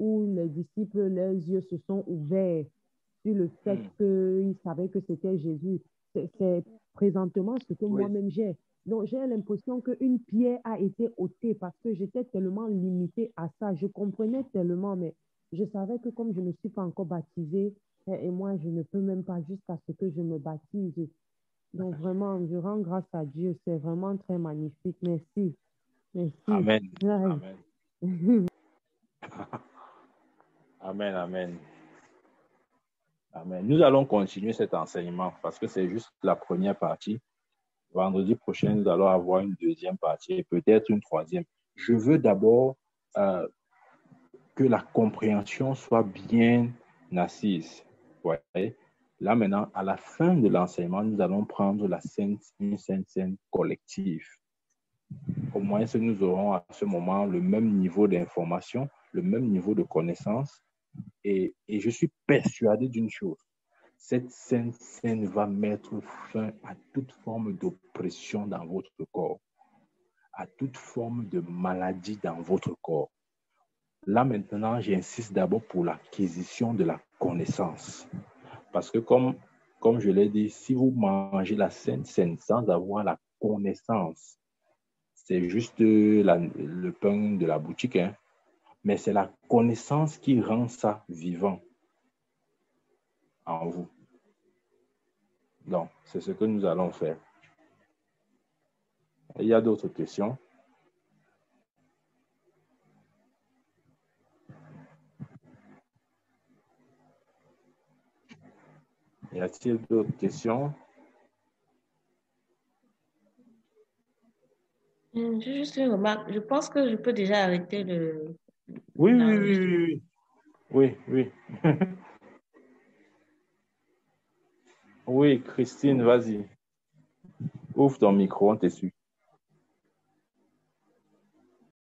où les disciples, leurs yeux se sont ouverts sur le fait qu'ils savaient que c'était Jésus. C'est présentement ce que moi-même j'ai. Donc, j'ai l'impression qu'une pierre a été ôtée parce que j'étais tellement limitée à ça. Je comprenais tellement, mais je savais que comme je ne suis pas encore baptisée, et moi, je ne peux même pas jusqu'à ce que je me baptise. Donc, vraiment, je rends grâce à Dieu. C'est vraiment très magnifique. Merci. Merci. Amen. Ouais. Amen. Amen. Amen. Amen. Nous allons continuer cet enseignement parce que c'est juste la première partie. Vendredi prochain, nous allons avoir une deuxième partie et peut-être une troisième. Je veux d'abord que la compréhension soit bien assise. Ouais. Là, maintenant, à la fin de l'enseignement, nous allons prendre une sainte scène collective. Au moins, nous aurons à ce moment le même niveau d'information, le même niveau de connaissance. Et je suis persuadé d'une chose. Cette sainte scène va mettre fin à toute forme d'oppression dans votre corps, à toute forme de maladie dans votre corps. Là, maintenant, j'insiste d'abord pour l'acquisition de la connaissance. Parce que comme je l'ai dit, si vous mangez la sainte scène sans avoir la connaissance, c'est juste le pain de la boutique, hein? Mais c'est la connaissance qui rend ça vivant en vous. Donc, c'est ce que nous allons faire. Il y a d'autres questions? Y a-t-il d'autres questions? J'ai juste une remarque. Je pense que je peux déjà arrêter le. Oui. Oui, Christine, vas-y. Ouvre ton micro, on te suit.